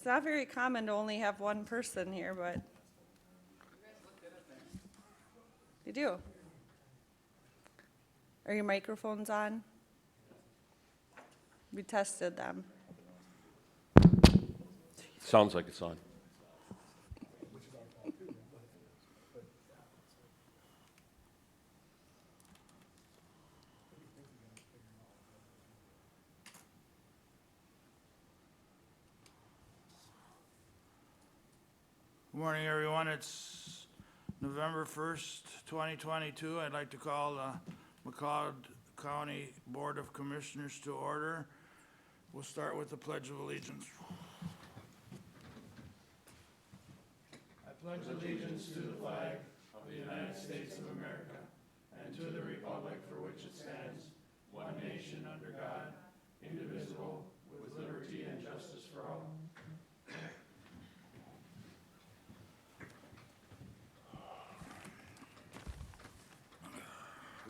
It's not very common to only have one person here, but you do. Are your microphones on? We tested them. Sounds like it's on. Good morning, everyone. It's November 1st, 2022. I'd like to call the McLeod County Board of Commissioners to order. We'll start with the Pledge of Allegiance. I pledge allegiance to the flag of the United States of America and to the republic for which it stands, one nation under God, indivisible, with liberty and justice for all.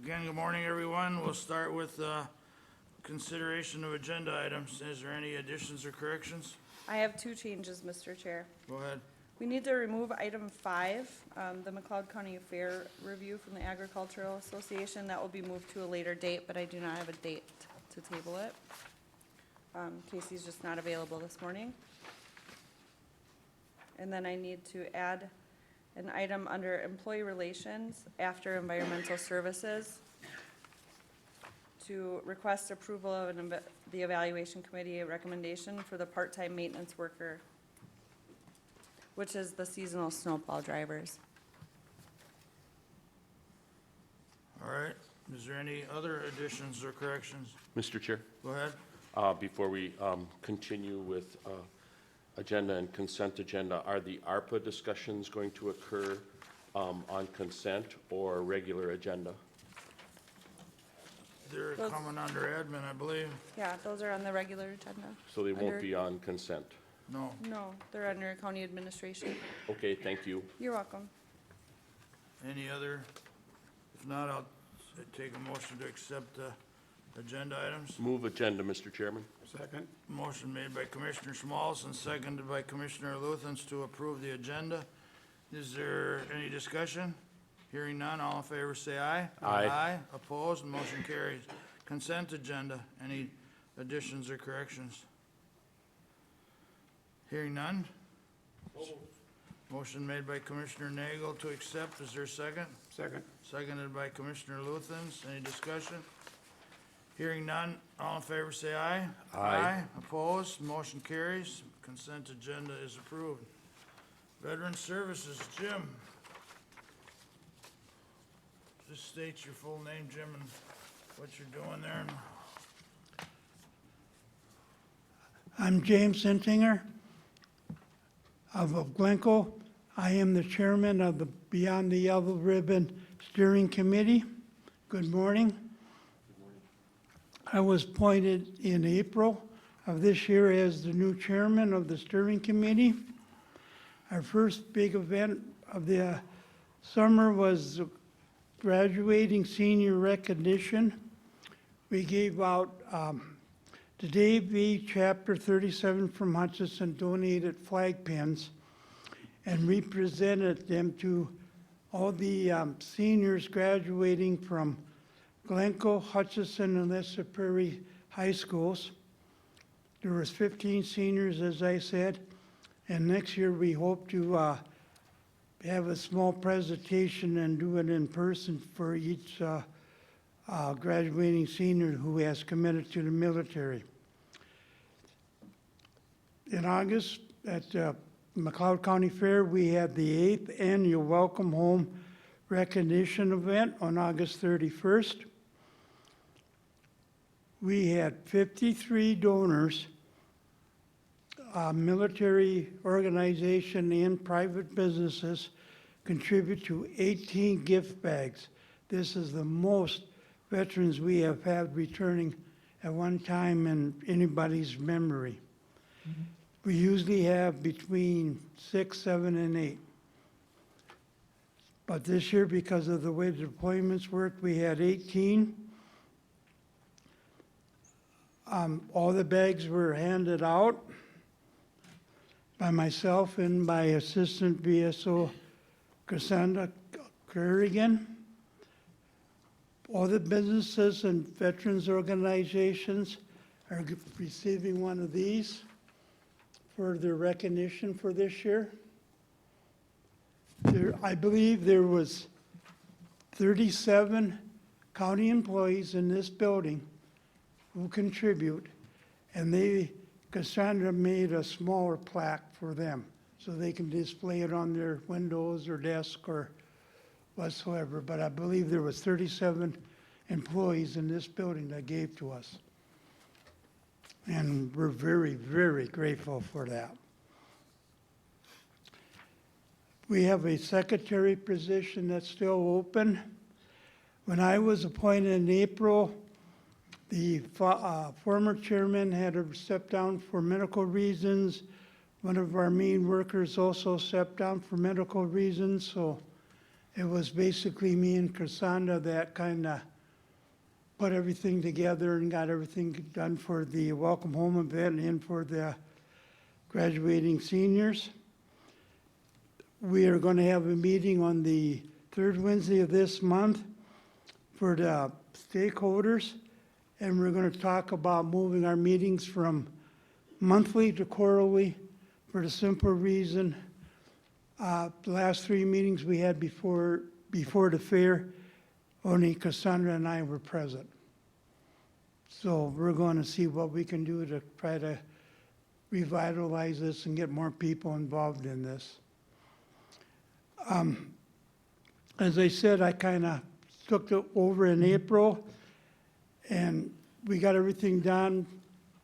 Again, good morning, everyone. We'll start with consideration of agenda items. Is there any additions or corrections? I have two changes, Mr. Chair. Go ahead. We need to remove item 5, the McLeod County Fair review from the Agricultural Association. That will be moved to a later date, but I do not have a date to table it. Casey's just not available this morning. And then I need to add an item under employee relations after environmental services to request approval of the evaluation committee recommendation for the part-time maintenance worker, which is the seasonal snowplow drivers. All right. Is there any other additions or corrections? Mr. Chair, Go ahead. before we continue with agenda and consent agenda, are the ARPA discussions going to occur on consent or regular agenda? They're Those- coming under admin, I believe. Yeah, those are on the regular agenda. So they won't Under- be on consent? No. No, they're under county administration. Okay, thank you. You're welcome. Any other? If not, I'll take a motion to accept the agenda items. Move agenda, Mr. Chairman. Second. Motion made by Commissioner Smalls and seconded by Commissioner Luthens to approve the agenda. Is there any discussion? Hearing none, all in favor say aye. Aye. Aye, opposed, motion carries. Consent agenda, any additions or corrections? Hearing none? Motion made by Commissioner Nagel to accept, is there a second? Second. Seconded by Commissioner Luthens, any discussion? Hearing none, all in favor say aye. Aye. Opposed, motion carries. Consent agenda is approved. Veteran Services, Jim. Just state your full name, Jim, and what you're doing there. I'm James Sentinger of Glencoe. I am the chairman of the Beyond the Yellow Ribbon Steering Committee. Good morning. I was appointed in April of this year as the new chairman of the steering committee. Our first big event of the summer was graduating senior recognition. We gave out the Dave V. Chapter 37 from Hutchinson donated flag pins and represented them to all the seniors graduating from Glencoe, Hutchinson, and Lesser Prairie high schools. There was 15 seniors, as I said, and next year we hope to have a small presentation and do it in person for each graduating senior who has committed to the military. In August, at McLeod County Fair, we had the 8th annual Welcome Home recognition event on August 31st. We had 53 donors, military organization and private businesses contribute to 18 gift bags. This is the most veterans we have had returning at one time in anybody's memory. We usually have between 6, 7, and 8. But this year, because of the way the deployments worked, we had 18. All the bags were handed out. by myself and by Assistant VSO Cassandra Kerrigan. All the businesses and veterans organizations are receiving one of these for their recognition for this year. I believe there was 37 county employees in this building who contribute, and Cassandra made a smaller plaque for them so they can display it on their windows or desk or whatsoever. But I believe there was 37 employees in this building that gave to us. And we're very, very grateful for that. We have a secretary position that's still open. When I was appointed in April, the former chairman had to step down for medical reasons. One of our main workers also stepped down for medical reasons, so it was basically me and Cassandra that kind of put everything together and got everything done for the Welcome Home event and for the graduating seniors. We are going to have a meeting on the third Wednesday of this month for the stakeholders, and we're going to talk about moving our meetings from monthly to quarterly for the simple reason the last 3 meetings we had before the fair, only Cassandra and I were present. So we're going to see what we can do to try to revitalize this and get more people involved in this. As I said, I kind of took it over in April, and we got everything done,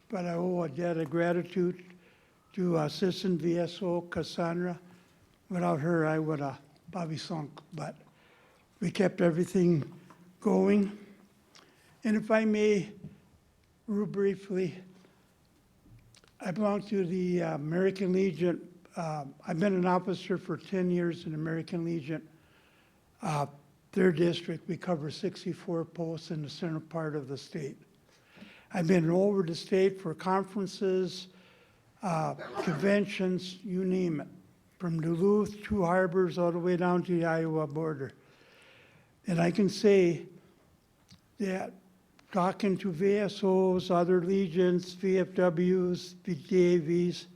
but I owe a debt of gratitude to Assistant VSO Cassandra. Without her, I would have probably sunk, but we kept everything going. And if I may, real briefly, I belong to the American Legion. I've been an officer for 10 years in American Legion. Their district, we cover 64 posts in the center part of the state. I've been over the state for conferences, conventions, you name it, from Duluth, Two Harbors, all the way down to the Iowa border. And I can say that talking to VSOs, other legions, VFWs, DAVs,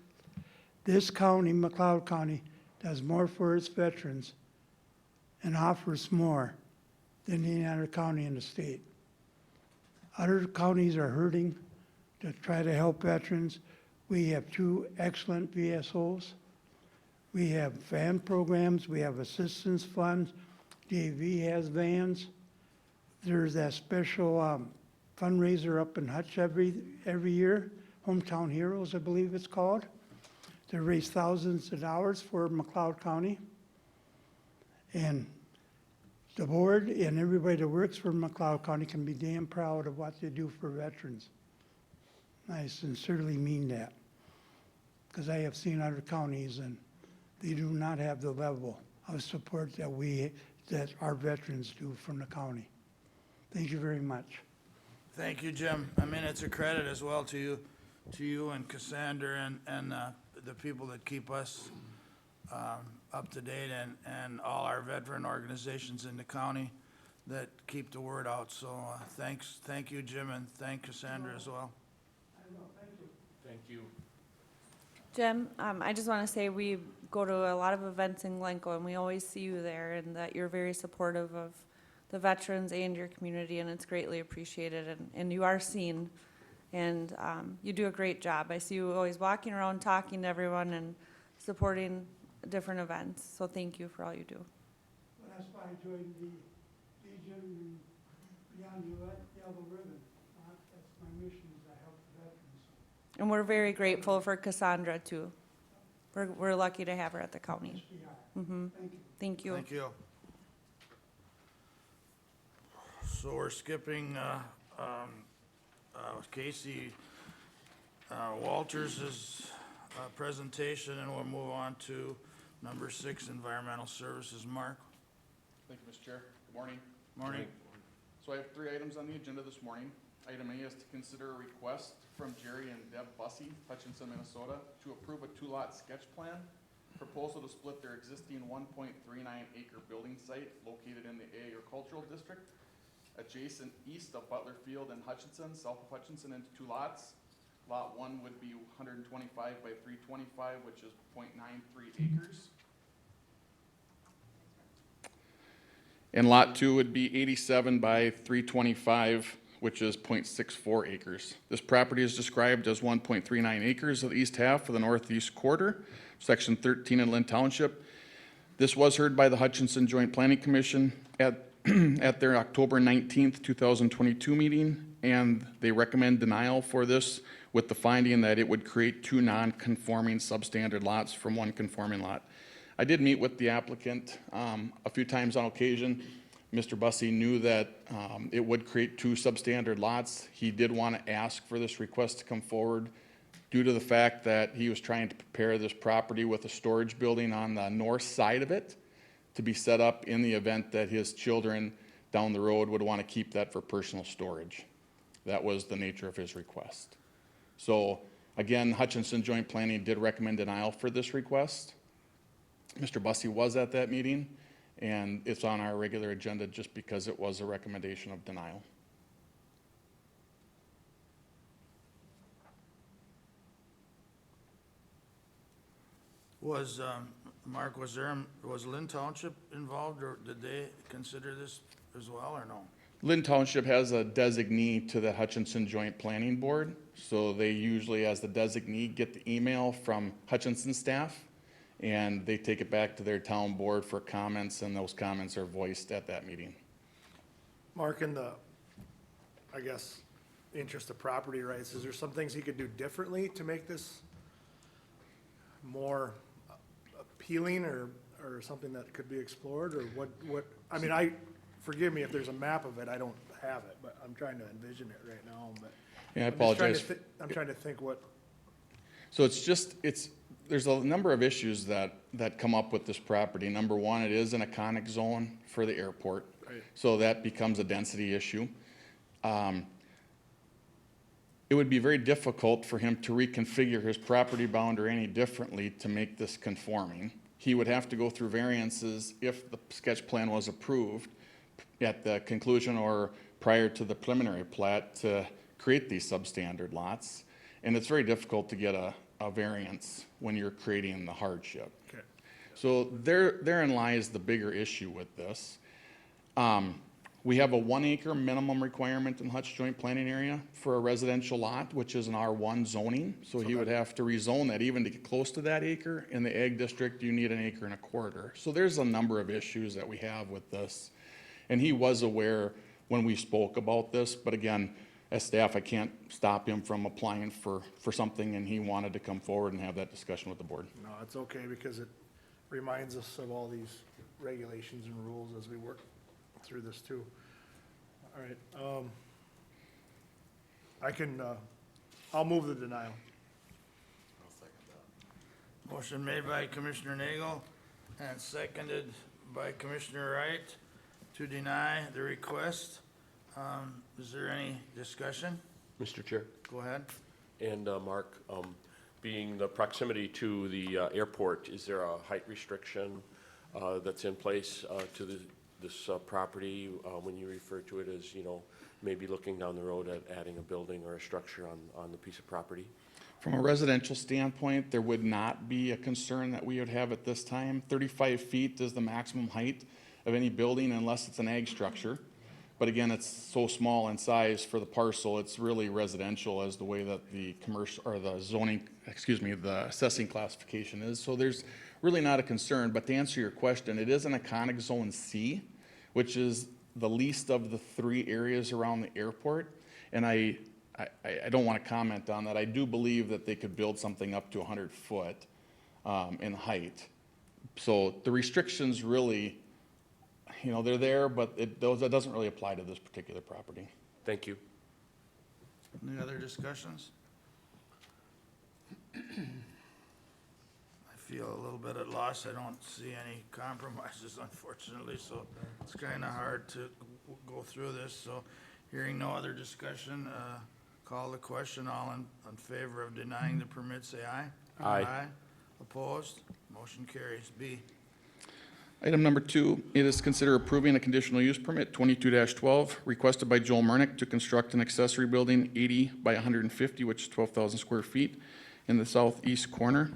this county, McLeod County, does more for its veterans and offers more than any other county in the state. Other counties are hurting to try to help veterans. We have 2 excellent VSOs. We have van programs, we have assistance funds, DAV has vans. There's that special fundraiser up in Hutch every year, Hometown Heroes, I believe it's called, to raise thousands of dollars for McLeod County. And the board and everybody that works for McLeod County can be damn proud of what they do for veterans. I sincerely mean that, because I have seen other counties and they do not have the level of support that our veterans do from the county. Thank you very much. Thank you, Jim. I mean, it's a credit as well to you and Cassandra and the people that keep us up to date and all our veteran organizations in the county that keep the word out. So thank you, Jim, and thank Cassandra as well. Thank you. Jim, I just want to say we go to a lot of events in Glencoe, and we always see you there, and that you're very supportive of the veterans and your community, and it's greatly appreciated, and you are seen, and you do a great job. I see you always walking around, talking to everyone, and supporting different events, so thank you for all you do. Well, that's why I joined the Legion and Beyond the Yellow Ribbon. That's my mission, is to help the veterans. And we're very grateful for Cassandra, too. We're lucky to have her at the county. Mm-hmm. Thank you. Thank you. Thank you. So we're skipping Casey Walters' presentation, and we'll move on to number 6, Environmental Services. Mark? Thank you, Mr. Chair. Good morning. Morning. So I have 3 items on the agenda this morning. Item A is to consider a request from Jerry and Deb Bussey, Hutchinson, Minnesota, to approve a two-lot sketch plan. Proposal to split their existing 1.39 acre building site located in the agricultural district, adjacent east of Butler Field and Hutchinson, south of Hutchinson, into two lots. Lot 1 would be 125 by 325, which is 0.93 acres. And Lot 2 would be 87 by 325, which is 0.64 acres. This property is described as 1.39 acres of the east half of the northeast quarter, Section 13 in Lynn Township. This was heard by the Hutchinson Joint Planning Commission at their October 19th, 2022 meeting, and they recommend denial for this with the finding that it would create two non-conforming substandard lots from one conforming lot. I did meet with the applicant a few times on occasion. Mr. Bussey knew that it would create two substandard lots. He did want to ask for this request to come forward due to the fact that he was trying to prepare this property with a storage building on the north side of it to be set up in the event that his children down the road would want to keep that for personal storage. That was the nature of his request. So again, Hutchinson Joint Planning did recommend denial for this request. Mr. Bussey was at that meeting, and it's on our regular agenda just because it was a recommendation of denial. Was, Mark, was Lynn Township involved, or did they consider this as well, or no? Lynn Township has a designee to the Hutchinson Joint Planning Board, so they usually, as the designee, get the email from Hutchinson staff, and they take it back to their town board for comments, and those comments are voiced at that meeting. Mark, in the, I guess, interest of property rights, is there some things he could do differently to make this more appealing, or something that could be explored, or what, I mean, forgive me if there's a map of it, I don't have it, but I'm trying to envision it right now, but. Yeah, I I'm just trying to apologize. I'm trying to think what, So there's a number of issues that come up with this property. Number one, it is an iconic zone for the airport. Right. So that becomes a density issue. It would be very difficult for him to reconfigure his property boundary any differently to make this conforming. He would have to go through variances if the sketch plan was approved at the conclusion or prior to the preliminary plat to create these substandard lots. And it's very difficult to get a variance when you're creating the hardship. okay, So therein lies the bigger issue with this. We have a 1 acre minimum requirement in Hutch Joint Planning Area for a residential lot, which is an R1 zoning. So he would have to rezone that even to get close to that acre. In the ag district, you need 1.25 acres. So there's a number of issues that we have with this. And he was aware when we spoke about this, but again, as staff, I can't stop him from applying for something, and he wanted to come forward and have that discussion with the board. no, it's okay, because it reminds us of all these regulations and rules as we work through this too. All right, I'll move the denial. Motion made by Commissioner Nagel and seconded by Commissioner Wright to deny the request. Is there any discussion? Mr. Chair. Go ahead. And Mark, being the proximity to the airport, is there a height restriction that's in place to this property when you refer to it as, maybe looking down the road at adding a building or a structure on the piece of property? From a residential standpoint, there would not be a concern that we would have at this time. 35 feet is the maximum height of any building unless it's an ag structure. But again, it's so small in size for the parcel, it's really residential as the way that the commercial, or the zoning, the assessing classification is. So there's really not a concern, but to answer your question, it is an iconic zone C, which is the least of the 3 areas around the airport. And I don't want to comment on that. I do believe that they could build something up to 100 foot in height. So the restrictions really, they're there, but that doesn't really apply to this particular property. Thank you. Any other discussions? I feel a little bit at loss. I don't see any compromises, unfortunately, so it's kind of hard to go through this. So Hearing no other discussion, call the question. All in favor of denying the permit, say aye. Aye. Opposed? Motion carries. B. Item number 2, it is consider approving a conditional use permit 22-12 requested by Joel Murnick to construct an accessory building 80 by 150, which is 12,000 square feet, in the southeast corner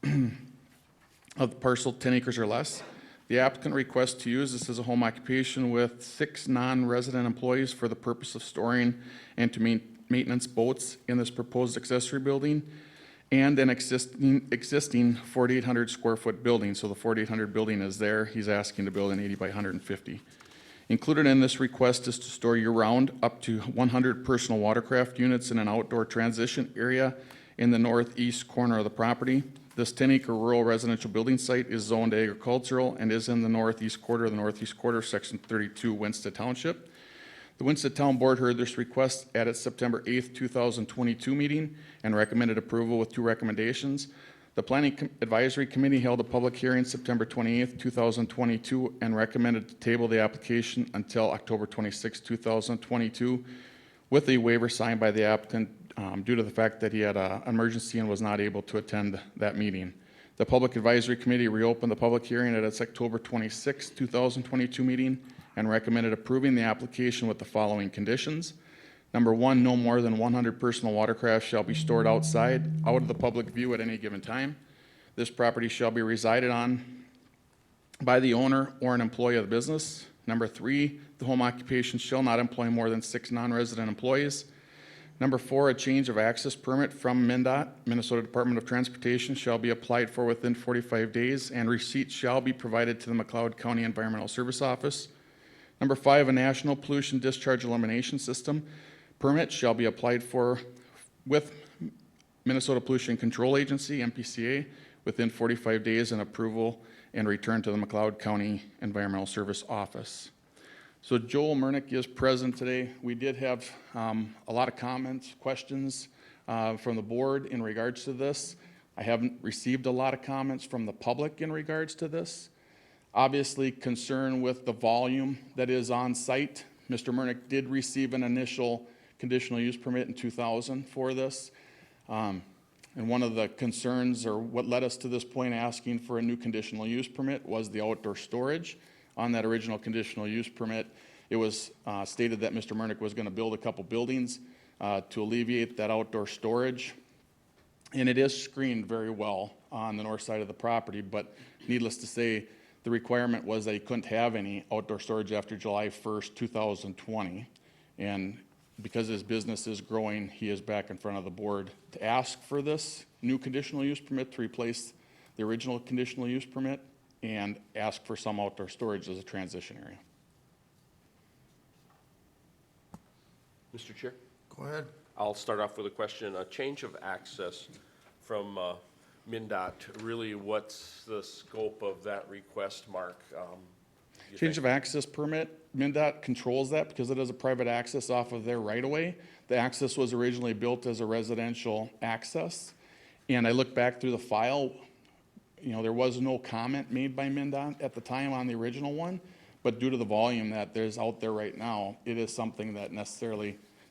of the parcel 10 acres or less. The applicant requests to use this as a home occupation with 6 non-resident employees for the purpose of storing and to maintenance boats in this proposed accessory building and an existing 4,800 square foot building. So the 4,800 building is there. He's asking to build an 80 by 150. Included in this request is to store year-round up to 100 personal watercraft units in an outdoor transition area in the northeast corner of the property. This 10-acre rural residential building site is zoned agricultural and is in the northeast quarter of Section 32, Winston Township. The Winston Town Board heard this request at its September 8th, 2022 meeting and recommended approval with 2 recommendations. The Planning Advisory Committee held a public hearing September 28th, 2022 and recommended to table the application until October 26th, 2022 with a waiver signed by the applicant due to the fact that he had an emergency and was not able to attend that meeting. The Public Advisory Committee reopened the public hearing at its October 26, 2022 meeting and recommended approving the application with the following conditions. Number 1, no more than 100 personal watercraft shall be stored outside, out of the public view at any given time. This property shall be resided on by the owner or an employee of the business. Number 3, the home occupation shall not employ more than 6 non-resident employees. Number 4, a change of access permit from MnDOT, Minnesota Department of Transportation, shall be applied for within 45 days, and receipts shall be provided to the McLeod County Environmental Service Office. Number 5, a national pollution discharge elimination system permit shall be applied for with Minnesota Pollution Control Agency, MPCA, within 45 days, and approval and return to the McLeod County Environmental Service Office. So Joel Murnick is present today. We did have a lot of comments, questions from the board in regards to this. I haven't received a lot of comments from the public in regards to this. Obviously, concern with the volume that is on site. Mr. Murnick did receive an initial conditional use permit in 2000 for this. And one of the concerns, or what led us to this point asking for a new conditional use permit, was the outdoor storage. On that original conditional use permit, it was stated that Mr. Murnick was going to build a couple buildings to alleviate that outdoor storage. And it is screened very well on the north side of the property, but needless to say, the requirement was that he couldn't have any outdoor storage after July 1st, 2020. And because his business is growing, he is back in front of the board to ask for this new conditional use permit to replace the original conditional use permit and ask for some outdoor storage as a transition area. Mr. Chair, Go ahead. I'll start off with a question. A change of access from MnDOT, really what's the scope of that request, Mark? Change of access permit, MnDOT controls that because it is a private access off of their right-of-way. The access was originally built as a residential access. And I look back through the file, you know, there was no comment made by MnDOT at the time on the original one, but due to the volume that there's out there right now, it is something that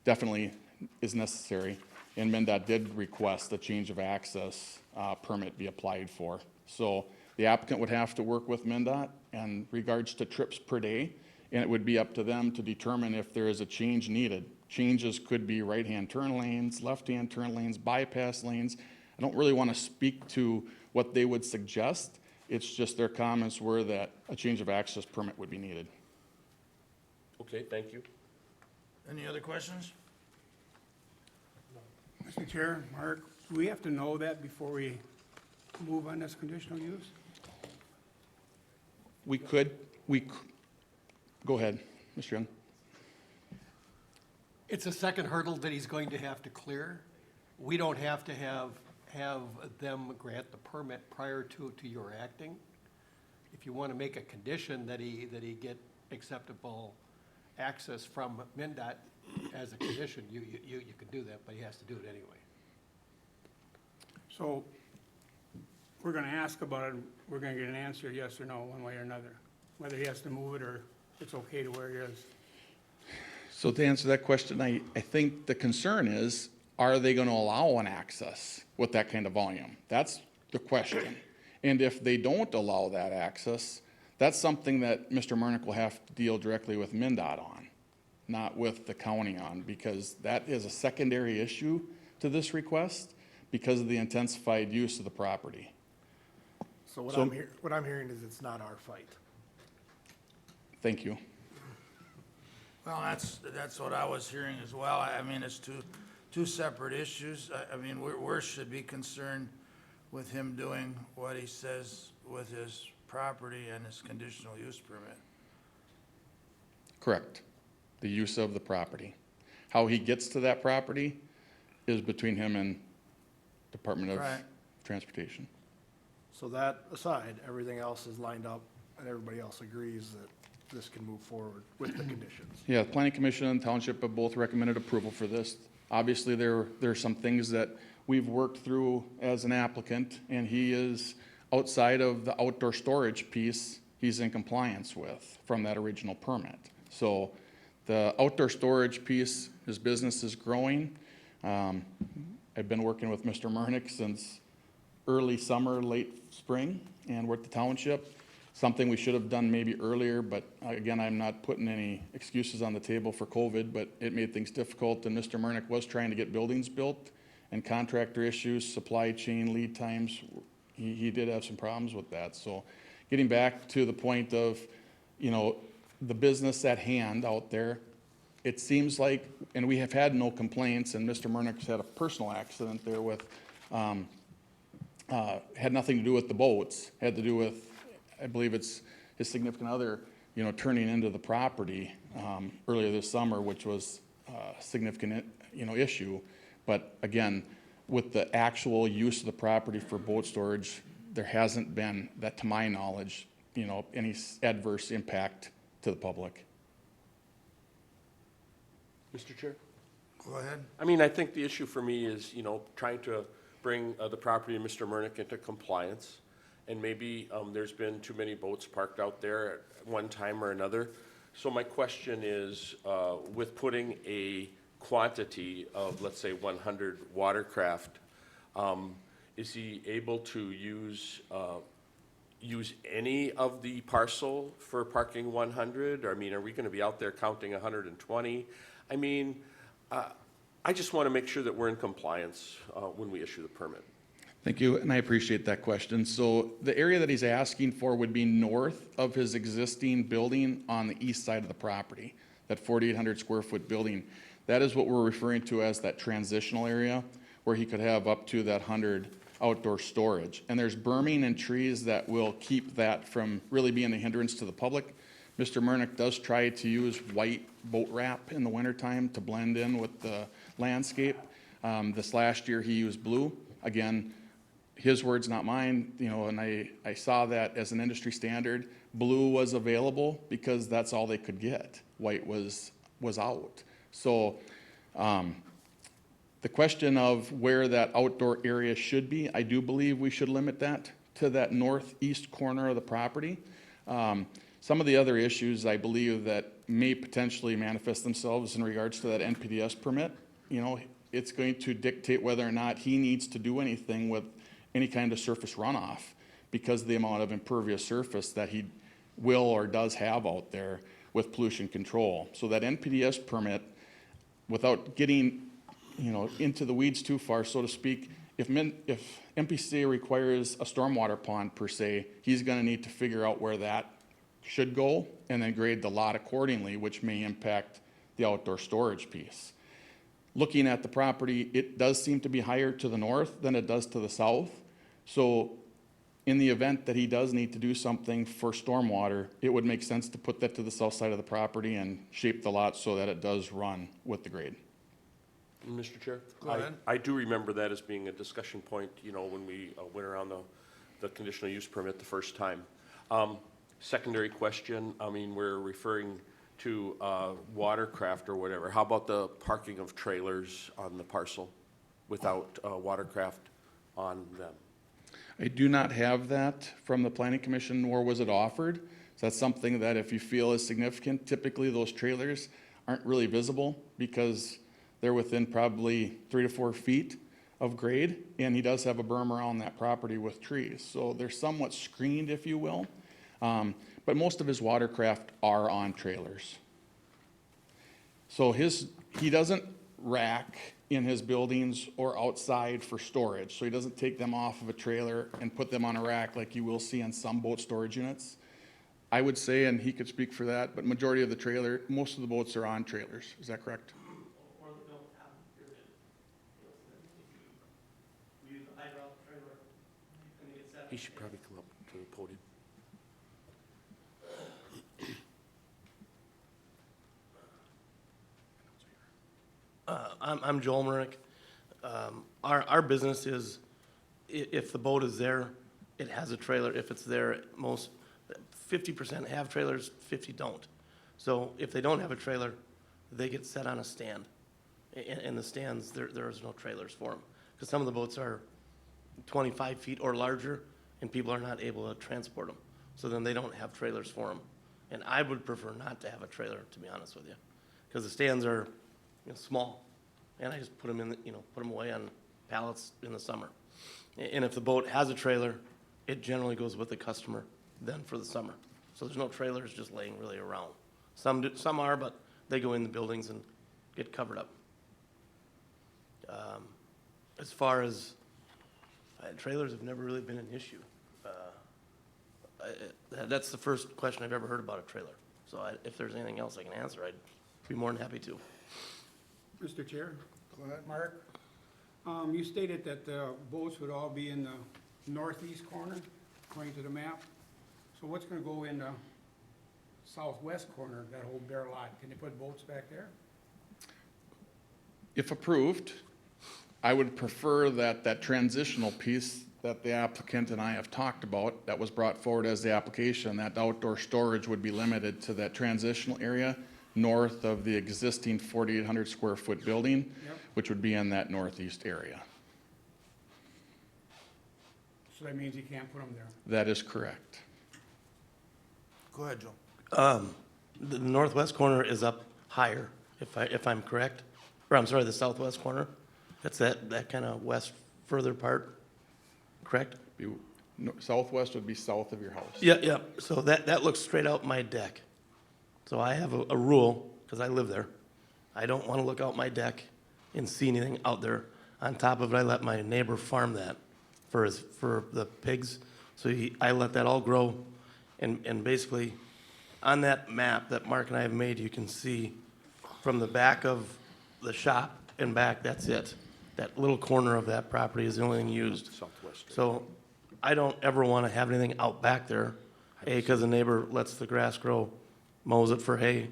definitely is necessary. And MnDOT did request a change of access permit be applied for. So the applicant would have to work with MnDOT in regards to trips per day, and it would be up to them to determine if there is a change needed. Changes could be right-hand turn lanes, left-hand turn lanes, bypass lanes. I don't really want to speak to what they would suggest. It's just their comments were that a change of access permit would be needed. Okay, thank you. Any other questions? Mr. Chair, Mark, do we have to know that before we move on this conditional use? Go ahead, Mr. Young. It's a second hurdle that he's going to have to clear. We don't have to have them grant the permit prior to your acting. If you want to make a condition that he get acceptable access from MnDOT as a condition, you can do that, but he has to do it anyway. So we're gonna ask about it, we're gonna get an answer, yes or no, one way or another, whether he has to move it or it's okay to where he is. So to answer that question, I think the concern is, are they gonna allow an access with that kind of volume? That's the question. And if they don't allow that access, that's something that Mr. Murnick will have to deal directly with MnDOT on, not with the county on, because that is a secondary issue to this request because of the intensified use of the property. So what So- I'm hearing is it's not our fight. Thank you. Well, that's what I was hearing as well. I mean, it's two separate issues. I mean, we should be concerned with him doing what he says with his property and his conditional use permit. Correct. The use of the property. How he gets to that property is between him and Department of Right. Transportation. So that aside, everything else is lined up and everybody else agrees that this can move forward with the conditions. Yeah, the Planning Commission and Township have both recommended approval for this. Obviously, there are some things that we've worked through as an applicant, and he is outside of the outdoor storage piece he's in compliance with from that original permit. So the outdoor storage piece, his business is growing. I've been working with Mr. Murnick since early summer, late spring, and we're at the township. Something we should have done maybe earlier, but again, I'm not putting any excuses on the table for COVID, but it made things difficult, and Mr. Murnick was trying to get buildings built, and contractor issues, supply chain, lead times, he did have some problems with that. So getting back to the point of, you know, the business at hand out there, it seems like, and we have had no complaints, and Mr. Murnick's had a personal accident there with, had nothing to do with the boats, had to do with, I believe it's his significant other, you know, turning into the property earlier this summer, which was a significant, you know, issue. But again, with the actual use of the property for boat storage, there hasn't been, that to my knowledge, you know, any adverse impact to the public. Mr. Chair? Go ahead. I mean, I think the issue for me is, you know, trying to bring the property of Mr. Murnick into compliance. And maybe there's been too many boats parked out there at one time or another. So my question is, with putting a quantity of, let's say, 100 watercraft, is he able to use any of the parcel for parking 100? Or, I mean, are we gonna be out there counting 120? I mean, I just wanna make sure that we're in compliance when we issue the permit. Thank you, and I appreciate that question. So the area that he's asking for would be north of his existing building on the east side of the property, that 4,800 square foot building. That is what we're referring to as that transitional area, where he could have up to that 100 outdoor storage. And there's berming and trees that will keep that from really being a hindrance to the public. Mr. Murnick does try to use white boat wrap in the wintertime to blend in with the landscape. This last year, he used blue. Again, his words, not mine, you know, and I saw that as an industry standard. Blue was available because that's all they could get. White was out. So the question of where that outdoor area should be, I do believe we should limit that to that northeast corner of the property. Some of the other issues I believe that may potentially manifest themselves in regards to that NPDS permit, you know, it's going to dictate whether or not he needs to do anything with any kind of surface runoff because of the amount of impervious surface that he will or does have out there with pollution control. So that NPDS permit, without getting, you know, into the weeds too far, so to speak, if MPCA requires a stormwater pond per se, he's gonna need to figure out where that should go and then grade the lot accordingly, which may impact the outdoor storage piece. Looking at the property, it does seem to be higher to the north than it does to the south. So in the event that he does need to do something for stormwater, it would make sense to put that to the south side of the property and shape the lot so that it does run with the grade. Mr. Chair? Go ahead. I do remember that as being a discussion point, you know, when we went around the conditional use permit the first time. Secondary question, I mean, we're referring to watercraft or whatever. How about the parking of trailers on the parcel without watercraft on them? I do not have that from the Planning Commission, nor was it offered. So that's something that if you feel is significant, typically those trailers aren't really visible because they're within probably 3 to 4 feet of grade, and he does have a berm around that property with trees. So they're somewhat screened, if you will. But most of his watercraft are on trailers. So he doesn't rack in his buildings or outside for storage. So he doesn't take them off of a trailer and put them on a rack like you will see on some boat storage units. I would say, and he could speak for that, but majority of most of the boats are on trailers. Is that correct? Or the don't have them, period. We use a hydraulic trailer, and they get set. He should probably come up to the podium. I'm Joel Murnick. Our business is, if the boat is there, it has a trailer. If it's there, most 50% have trailers, 50 don't. So if they don't have a trailer, they get set on a stand. In the stands, there is no trailers for them. Because some of the boats are 25 feet or larger, and people are not able to transport them. So then they don't have trailers for them. And I would prefer not to have a trailer, to be honest with you. Because the stands are, small. And I just put them put them away on pallets in the summer. And if the boat has a trailer, it generally goes with the customer then for the summer. So there's no trailers just laying really around. Some are, but they go in the buildings and get covered up. As far as trailers have never really been an issue. That's the first question I've ever heard about a trailer. So if there's anything else I can answer, I'd be more than happy to. Mr. Chair? Go ahead. Mark? You stated that the boats would all be in the northeast corner, according to the map. So what's gonna go in the southwest corner, that whole bare lot? Can they put boats back there? If approved, I would prefer that transitional piece that the applicant and I have talked about, that was brought forward as the application, that outdoor storage would be limited to that transitional area north of the existing 4,800 square foot building, Yep. which would be in that northeast area. So that means you can't put them there. That is correct. Go ahead, Joe. The northwest corner is up higher, if I'm correct. Or I'm sorry, the southwest corner. That's that kind of west further part, correct? Southwest would be south of your house. Yeah. So that looks straight out my deck. So I have a rule, because I live there. I don't want to look out my deck and see anything out there. On top of it, I let my neighbor farm that for the pigs. So I let that all grow. And basically, on that map that Mark and I have made, you can see from the back of the shop and back, that's it. That little corner of that property is the only thing used. Southwest. So I don't ever want to have anything out back there, because the neighbor lets the grass grow, mows it for hay,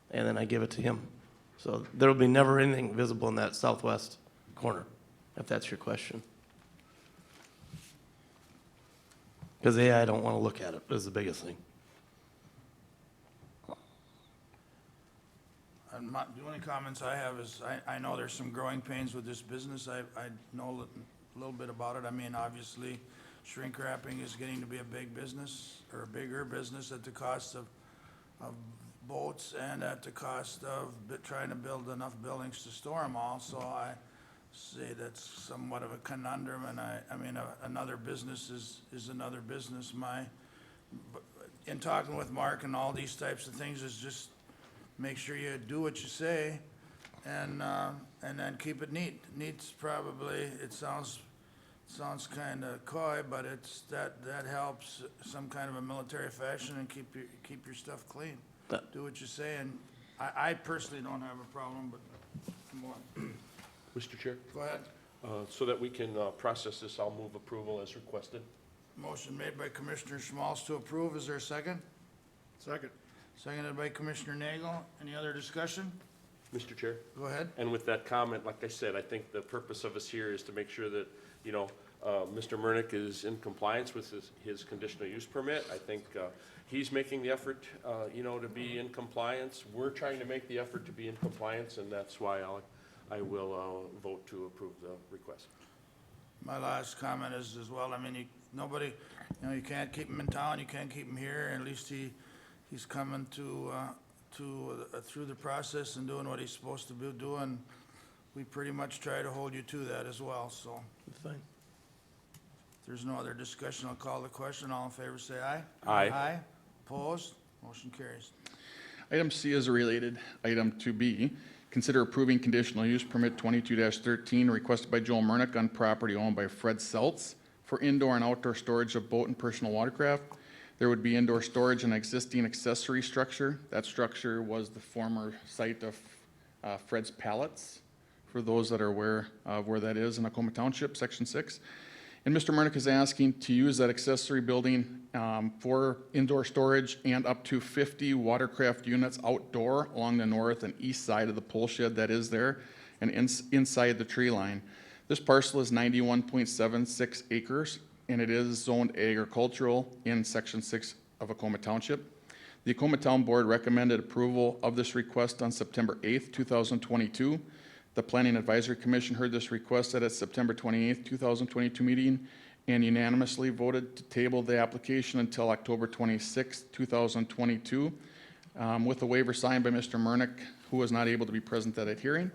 and then I give it to him. So there'll be never anything visible in that southwest corner, if that's your question. Because I don't want to look at it, is the biggest thing. The only comments I have is, I know there's some growing pains with this business. I know a little bit about it. I mean, obviously, shrink wrapping is getting to be a big business, or a bigger business at the cost of boats and at the cost of trying to build enough buildings to store them all. So I say that's somewhat of a conundrum, and I mean, another business is another business. In talking with Mark and all these types of things, is just make sure you do what you say, and then keep it neat. Neat's probably, it sounds kind of coy, but that helps some kind of a military fashion, and keep your stuff clean. Do what you say, and I personally don't have a problem, but come on. Mr. Chair, Go ahead. so that we can process this, I'll move approval as requested. Motion made by Commissioner Schmalz to approve. Is there a second? Second. Seconded by Commissioner Nagel. Any other discussion? Mr. Chair? Go ahead. And with that comment, like I said, I think the purpose of us here is to make sure that, Mr. Murnick is in compliance with his conditional use permit. I think he's making the effort, to be in compliance. We're trying to make the effort to be in compliance, and that's why I will vote to approve the request. My last comment is as well, I mean, you can't keep him in town, you can't keep him here. At least he's coming to through the process and doing what he's supposed to be doing, we pretty much try to hold you to that as well, so. It's fine. If there's no other discussion, I'll call the question. All in favor, say aye. Aye. Aye. Opposed? Motion carries. Item C is a related item to B. Consider approving conditional use permit 22-13 requested by Joel Murnick on property owned by Fred Seltz for indoor and outdoor storage of boat and personal watercraft. There would be indoor storage and existing accessory structure. That structure was the former site of Fred's Pallets, for those that are aware of where that is in Nakoma Township, Section 6. And Mr. Murnick is asking to use that accessory building for indoor storage and up to 50 watercraft units outdoor along the north and east side of the pole shed that is there and inside the tree line. This parcel is 91.76 acres, and it is zoned agricultural in Section 6 of Acoma Township. The Acoma Town Board recommended approval of this request on September 8th, 2022. The Planning Advisory Commission heard this request at its September 28th, 2022 meeting and unanimously voted to table the application until October 26th, 2022, with a waiver signed by Mr. Murnick, who was not able to be present at that hearing.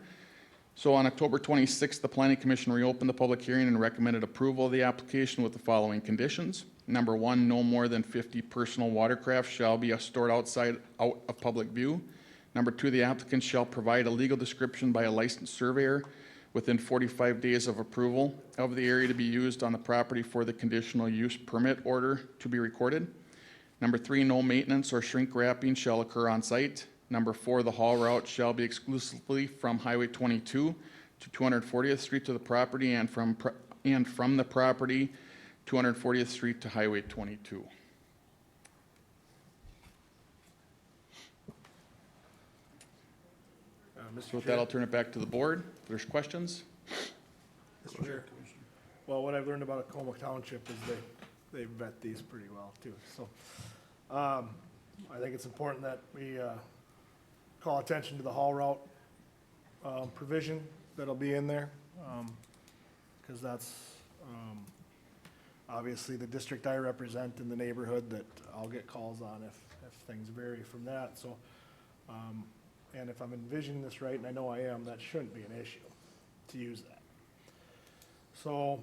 So on October 26th, the Planning Commission reopened the public hearing and recommended approval of the application with the following conditions. Number one, no more than 50 personal watercraft shall be stored out of public view. Number two, the applicant shall provide a legal description by a licensed surveyor within 45 days of approval of the area to be used on the property for the conditional use permit order to be recorded. Number three, no maintenance or shrink wrapping shall occur on site. Number four, the haul route shall be exclusively from Highway 22 to 240th Street to the property and from the property 240th Street to Highway 22. So with that, I'll turn it back to the board. If there's questions? Mr. Chair. Well, what I've learned about Acoma Township is they vet these pretty well too, so. I think it's important that we, call attention to the haul route, provision that'll be in there. Cause that's, obviously the district I represent in the neighborhood that I'll get calls on if things vary from that, so. And if I'm envisioning this right, and I know I am, that shouldn't be an issue to use that. So,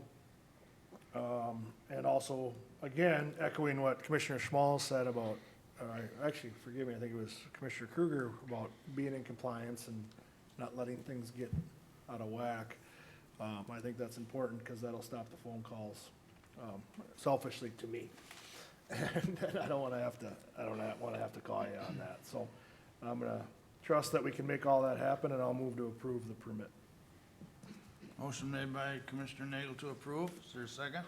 and also, again, echoing what Commissioner Schmall said about, actually, forgive me, I think it was Commissioner Kruger, about being in compliance and not letting things get out of whack. I think that's important because that'll stop the phone calls, selfishly to me. And I don't wanna have to call you on that, so I'm gonna trust that we can make all that happen, and I'll move to approve the permit. Motion made by Commissioner Nagel to approve. Is there a second?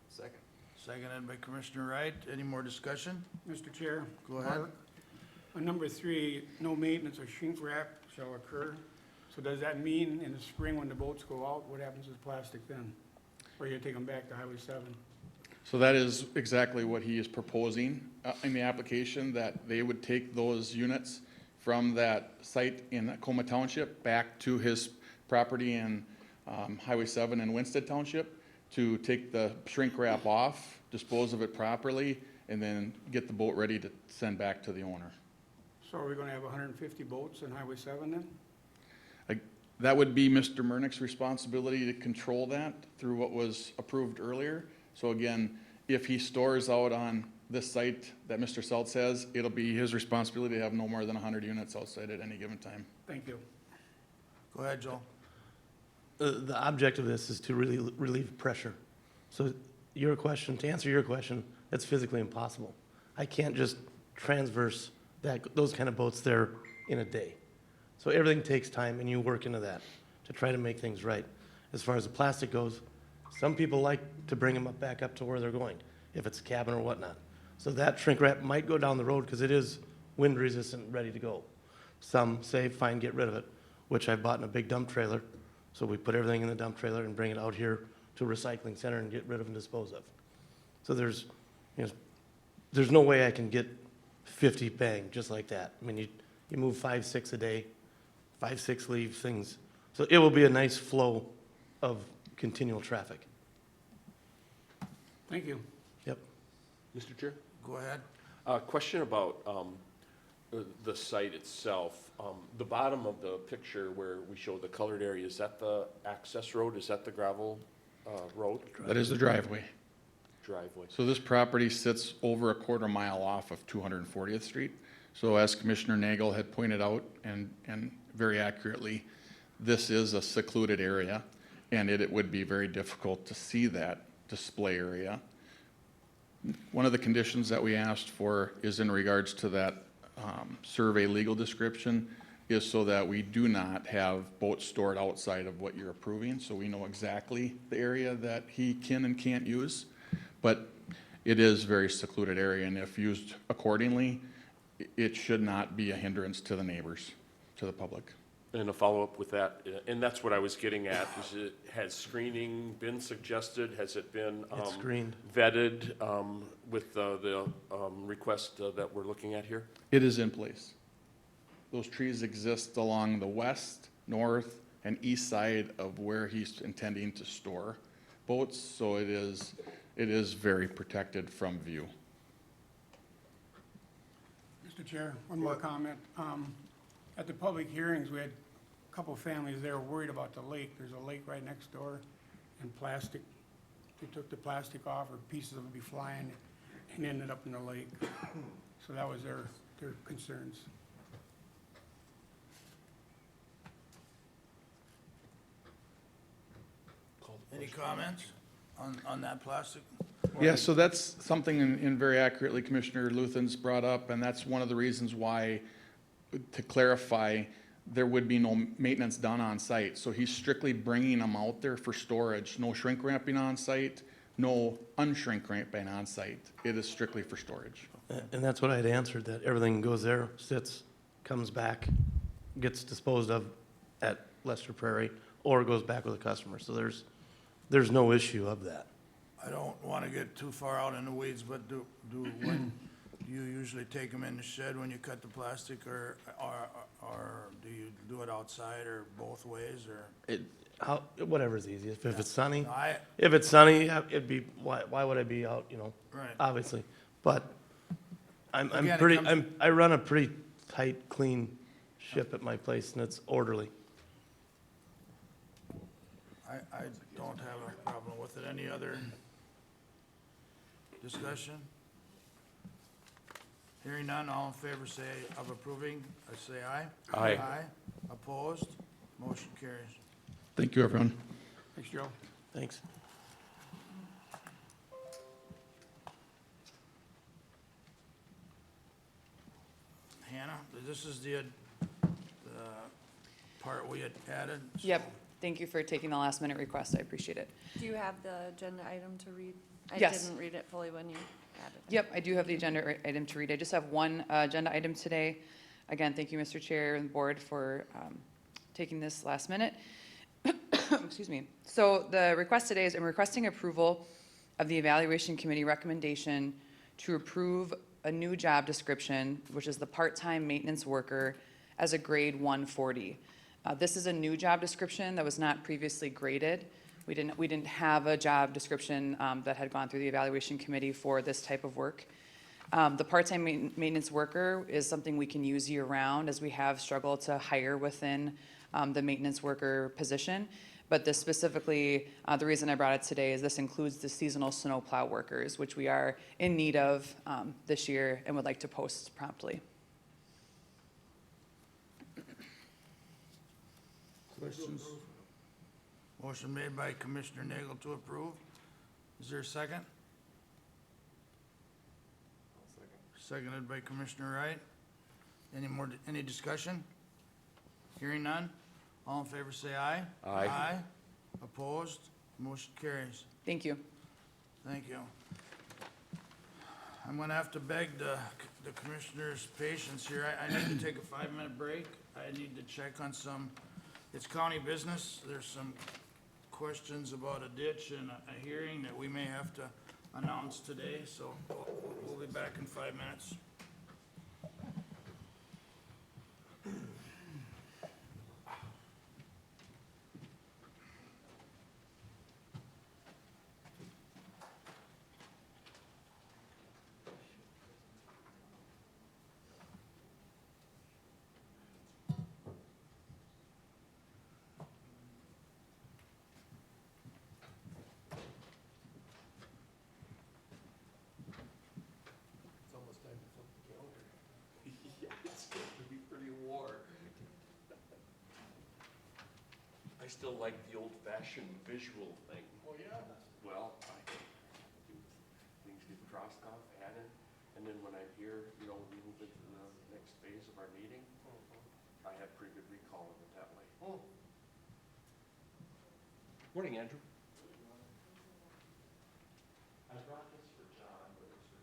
Second. Seconded by Commissioner Wright. Any more discussion? Mr. Chair? Go ahead. On number three, no maintenance or shrink wrap shall occur. So does that mean in the spring when the boats go out, what happens with plastic then? Or you take them back to Highway 7? So that is exactly what he is proposing in the application, that they would take those units from that site in Acoma Township back to his property in Highway 7 in Winston Township to take the shrink wrap off, dispose of it properly, and then get the boat ready to send back to the owner. So are we gonna have 150 boats in Highway 7 then? That would be Mr. Murnick's responsibility to control that through what was approved earlier. So again, if he stores out on this site that Mr. Seltz has, it'll be his responsibility to have no more than 100 units outside at any given time. Thank you. Go ahead, Joel. The object of this is to really relieve pressure. So your question, to answer your question, it's physically impossible. I can't just transverse those kind of boats there in a day. So everything takes time, and you work into that to try to make things right. As far as the plastic goes, some people like to bring them back up to where they're going, if it's a cabin or whatnot. So that shrink wrap might go down the road because it is wind resistant, ready to go. Some say, fine, get rid of it, which I bought in a big dump trailer. So we put everything in the dump trailer and bring it out here to a recycling center and get rid of and dispose of. So there's no way I can get 50 bang just like that. I mean, you move 5, 6 a day, 5, 6 leave things. So it will be a nice flow of continual traffic. Thank you. Yep. Mr. Chair? Go ahead. Question about the site itself. The bottom of the picture where we show the colored area, is that the access road? Is that the gravel road? That is the driveway. Driveway. So this property sits over a quarter mile off of 240th Street. So as Commissioner Nagel had pointed out, and very accurately, this is a secluded area, and it would be very difficult to see that display area. One of the conditions that we asked for is in regards to that survey legal description, is so that we do not have boats stored outside of what you're approving, so we know exactly the area that he can and can't use. But it is a very secluded area, and if used accordingly, it should not be a hindrance to the neighbors, to the public. And a follow-up with that, and that's what I was getting at, has screening been suggested? Has it been It's screened. vetted with the request that we're looking at here? It is in place. Those trees exist along the west, north, and east side of where he's intending to store boats, so it is very protected from view. Mr. Chair, one more comment. At the public hearings, we had a couple of families there worried about the lake. There's a lake right next door, and plastic. They took the plastic off, or pieces of it be flying, and ended up in the lake. So that was their concerns. Any comments on that plastic? Yeah, so that's something in very accurately Commissioner Luthen's brought up, and that's one of the reasons why, to clarify, there would be no maintenance done on site. So he's strictly bringing them out there for storage, no shrink wrapping on site, no unshrink wrapping on site. It is strictly for storage. And that's what I'd answered, that everything goes there, sits, comes back, gets disposed of at Lester Prairie, or goes back with the customer. So there's no issue of that. I don't want to get too far out in the weeds, but when do you usually take them in the shed when you cut the plastic, or do you do it outside, or both ways, or? Whatever's easiest. If it's sunny, No, I- if it's sunny, it'd be, why would I be out, Right. obviously. But I'm Again, it pretty, comes- I run a pretty tight, clean ship at my place, and it's orderly. I don't have a problem with it. Any other discussion? Hearing none, all in favor of approving, say aye. Aye. Aye. Opposed? Motion carries. Thank you, everyone. Thanks, Joe. Thanks. Hannah, this is the part we had added? Yep, thank you for taking the last minute request, I appreciate it. Do you have the agenda item to read? Yes. I didn't read it fully when you added it. Yep, I do have the agenda item to read. I just have one agenda item today. Again, thank you, Mr. Chair and the board, for taking this last minute. Excuse me. So the request today is I'm requesting approval of the evaluation committee recommendation to approve a new job description, which is the part-time maintenance worker, as a grade 140. This is a new job description that was not previously graded. We didn't have a job description that had gone through the evaluation committee for this type of work. The part-time maintenance worker is something we can use year-round, as we have struggled to hire within the maintenance worker position. But this specifically, the reason I brought it today is this includes the seasonal snowplow workers, which we are in need of this year and would like to post promptly. Questions? Motion made by Commissioner Nagel to approve. Is there a second? Seconded by Commissioner Wright. Any discussion? Hearing none? All in favor say aye. Aye. Aye. Opposed? Motion carries. Thank you. Thank you. I'm gonna have to beg the commissioner's patience here. I need to take a 5-minute break. I need to check on it's county business. There's some questions about a ditch and a hearing that we may have to announce today, so we'll be back in 5 minutes. still like the old-fashioned visual thing. Oh, yeah. Well, things get crossed off, added, and then when I'm here, you know, we move into the next phase of our meeting, I have pretty good recall of it that way. Morning, Andrew. I brought this for John, but it's for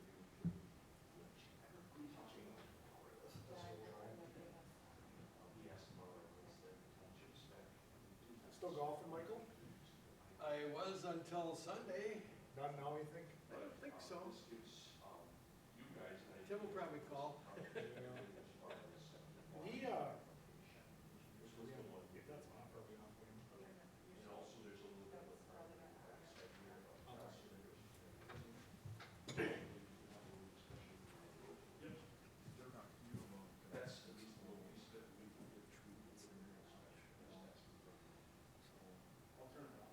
you too. Still golfing, Michael? I was until Sunday. Not now, you think? I don't think so. You guys, and I Tim will probably call. He, if that's off, probably off. and also there's a little bit of that's at least a little piece that we can get through. I'll turn it on.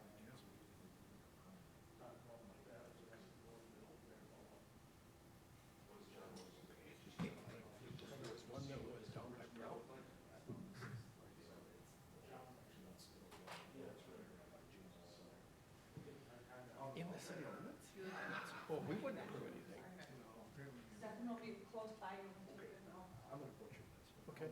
One that was down by Brown. In the city limits? Well, we wouldn't approve anything. Stefan will be close by. I'm gonna butcher this. Okay.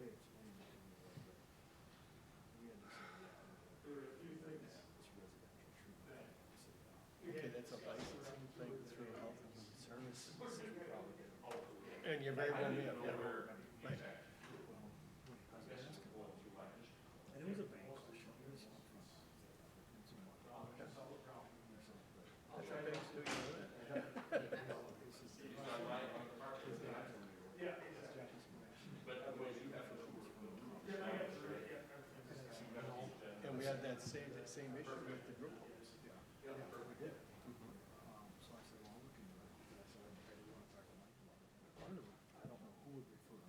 Okay, that's a licensing thing through Health and Human Services. And you're very well met, yeah. Right. And it was a bank. That's our banks do, you know that? And we had that same issue with the group homes. Yeah, we did. So I said, well, I'm looking at it. I said, I really want to talk to Mike about it. I don't know who would refer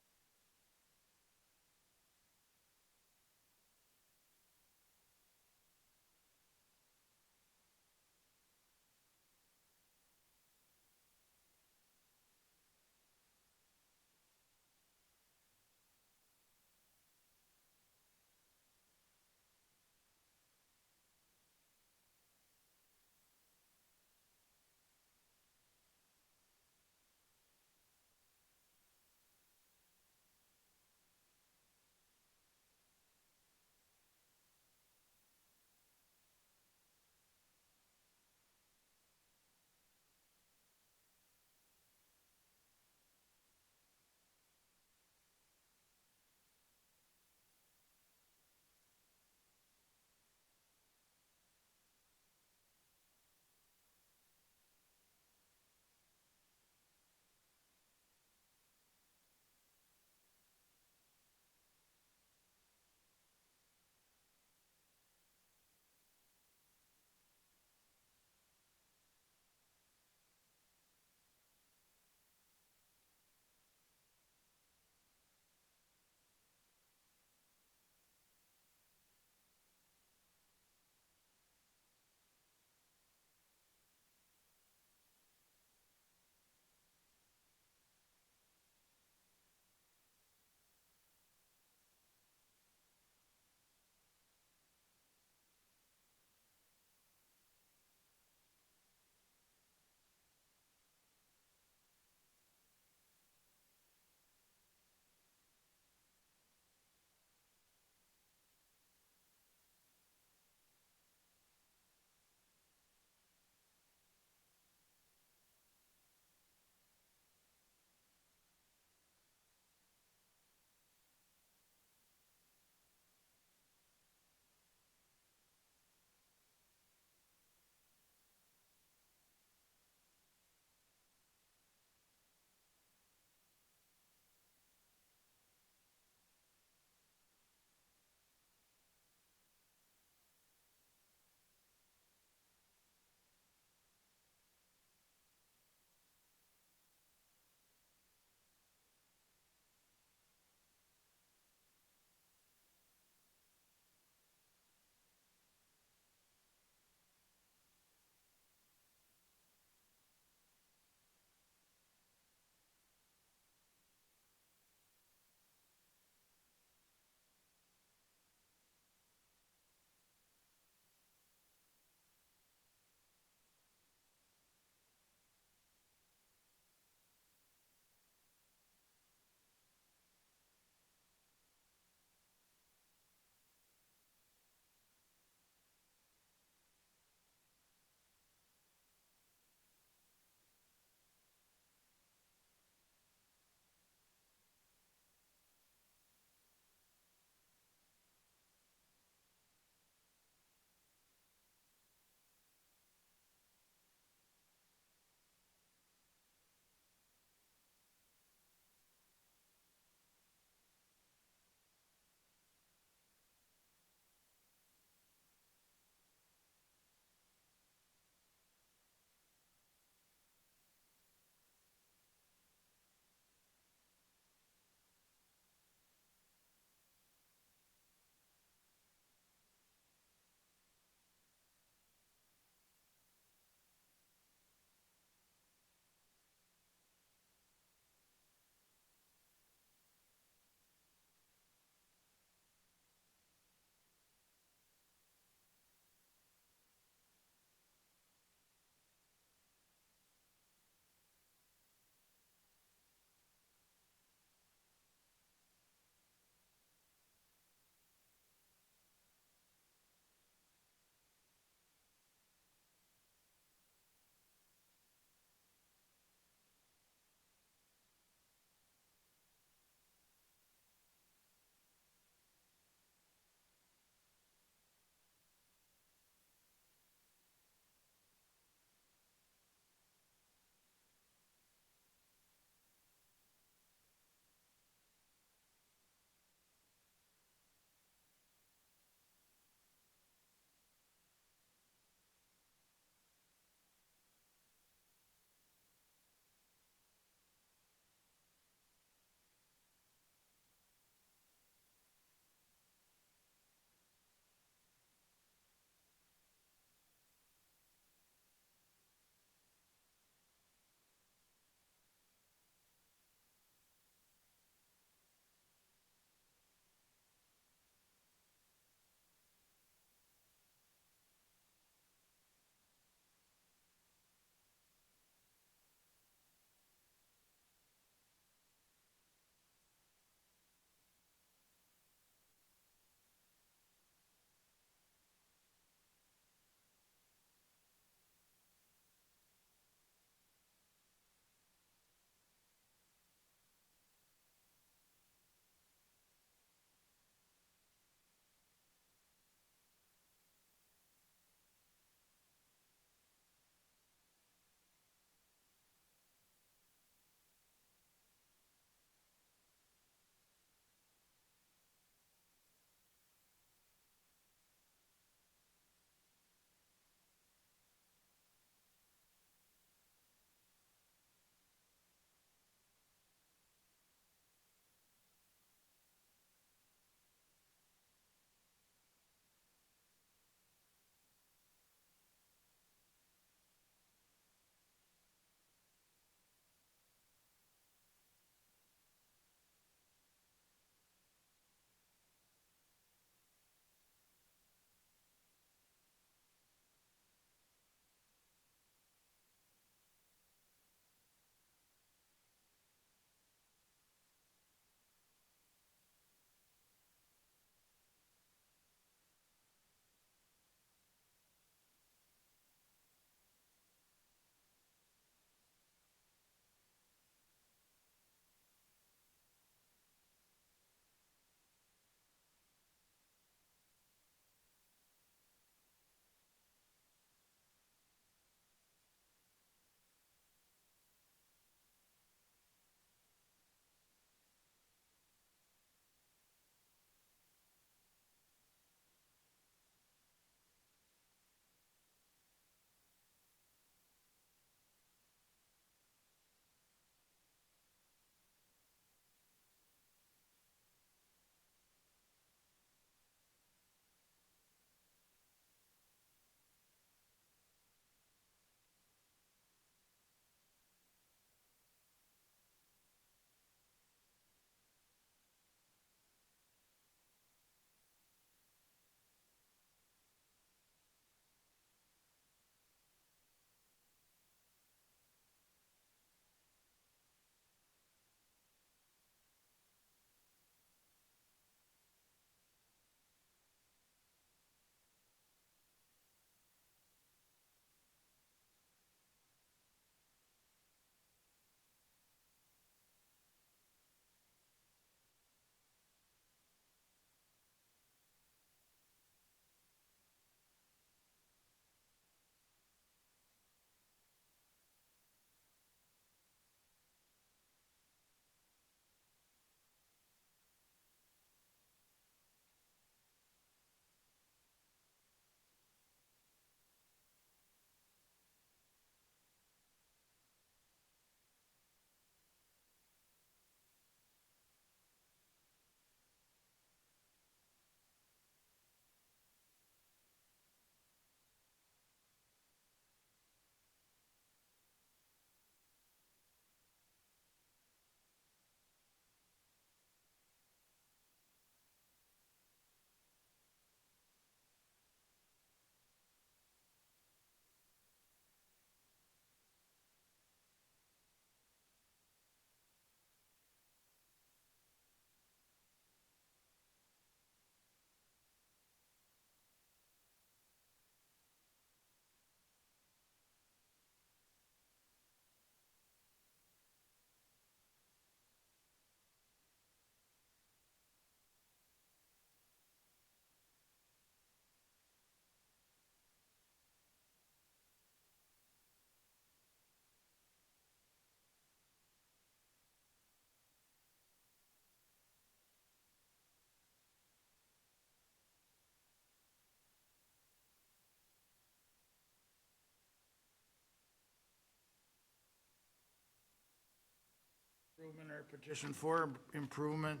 improvement or petition for improvement,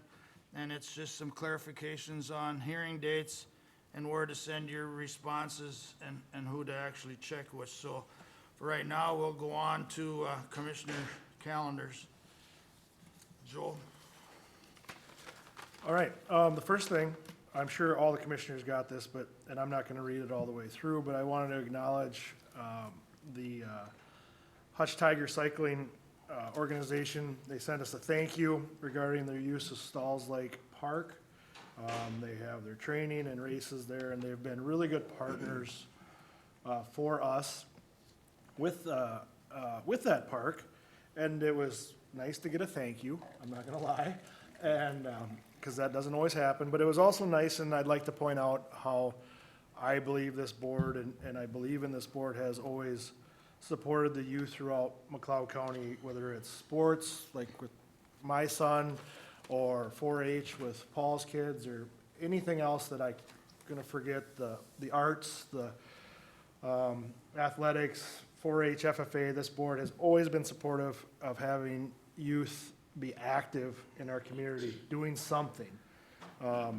and it's just some clarifications on hearing dates and where to send your responses and who to actually check with. So for right now, we'll go on to commissioner calendars. Joel? All right, the first thing, I'm sure all the commissioners got this, and I'm not gonna read it all the way through, but I wanted to acknowledge, the, Hutch Tiger Cycling, organization. They sent us a thank you regarding their use of Stalls Lake Park. They have their training and races there, and they've been really good partners, for us with that park. And it was nice to get a thank you, I'm not gonna lie, and, because that doesn't always happen, but it was also nice, and I'd like to point out how I believe this board, and I believe in this board, has always supported the youth throughout McLeod County, whether it's sports, like with my son, or 4-H with Paul's kids, or anything else that I'm gonna forget, the arts, the athletics, 4-H, FFA. This board has always been supportive of having youth be active in our community, doing something. A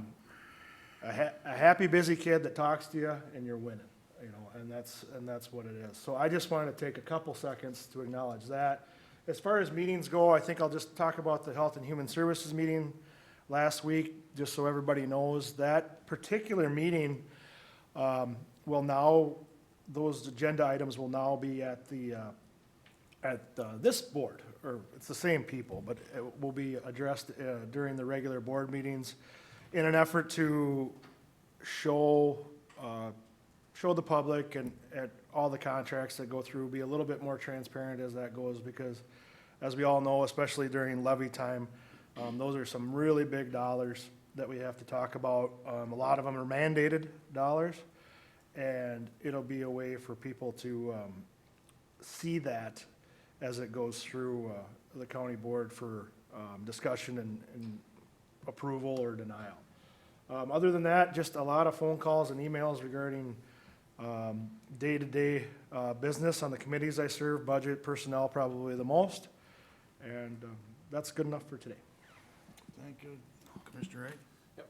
happy, busy kid that talks to you and you're winning, you know, and that's what it is. So I just wanted to take a couple seconds to acknowledge that. As far as meetings go, I think I'll just talk about the Health and Human Services meeting last week, just so everybody knows. That particular meeting will now, those agenda items will now be at this board, or it's the same people, but it will be addressed during the regular board meetings in an effort to show the public and at all the contracts that go through, be a little bit more transparent as that goes, because as we all know, especially during levy time, those are some really big dollars that we have to talk about. A lot of them are mandated dollars, and it'll be a way for people to see that as it goes through the county board for discussion and approval or denial. Other than that, just a lot of phone calls and emails regarding day-to-day business on the committees I serve, budget, personnel, probably the most. And that's good enough for today. Thank you. Commissioner Wright? Yep.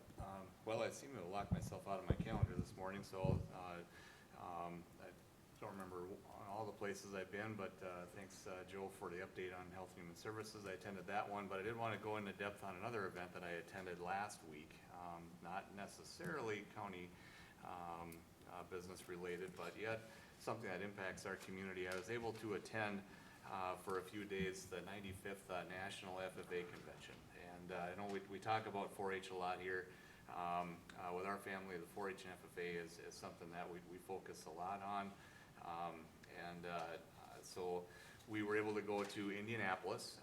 Well, I seem to have locked myself out of my calendar this morning, so I don't remember all the places I've been, but thanks, Joe, for the update on Health and Human Services. I attended that one, but I did want to go into depth on another event that I attended last week. Not necessarily county business related, but yet something that impacts our community. I was able to attend for a few days the 95th National FFA Convention. And I know we talk about 4-H a lot here. With our family, the 4-H and FFA is something that we focus a lot on. So we were able to go to Indianapolis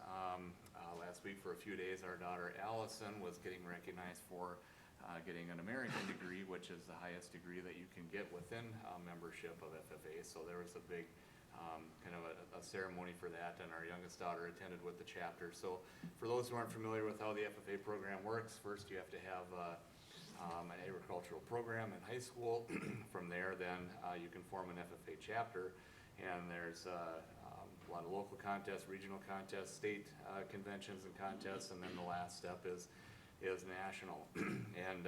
last week for a few days. Our daughter Allison was getting recognized for getting an American degree, which is the highest degree that you can get within membership of FFA. So there was a big kind of a ceremony for that, and our youngest daughter attended with the chapter. So for those who aren't familiar with how the FFA program works, first you have to have an agricultural program in high school. From there, then you can form an FFA chapter, and there's a lot of local contests, regional contests, state conventions and contests, and then the last step is national. And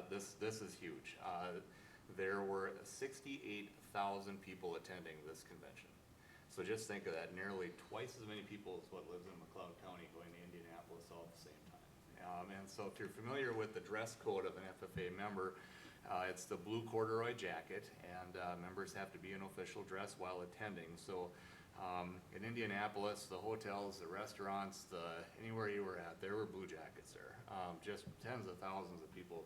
this is huge. There were 68,000 people attending this convention. So just think of that, nearly twice as many people as what lives in McLeod County going to Indianapolis all at the same time. And so if you're familiar with the dress code of an FFA member, it's the blue corduroy jacket, and members have to be in official dress while attending. So in Indianapolis, the hotels, the restaurants, anywhere you were at, there were blue jackets there. Just tens of thousands of people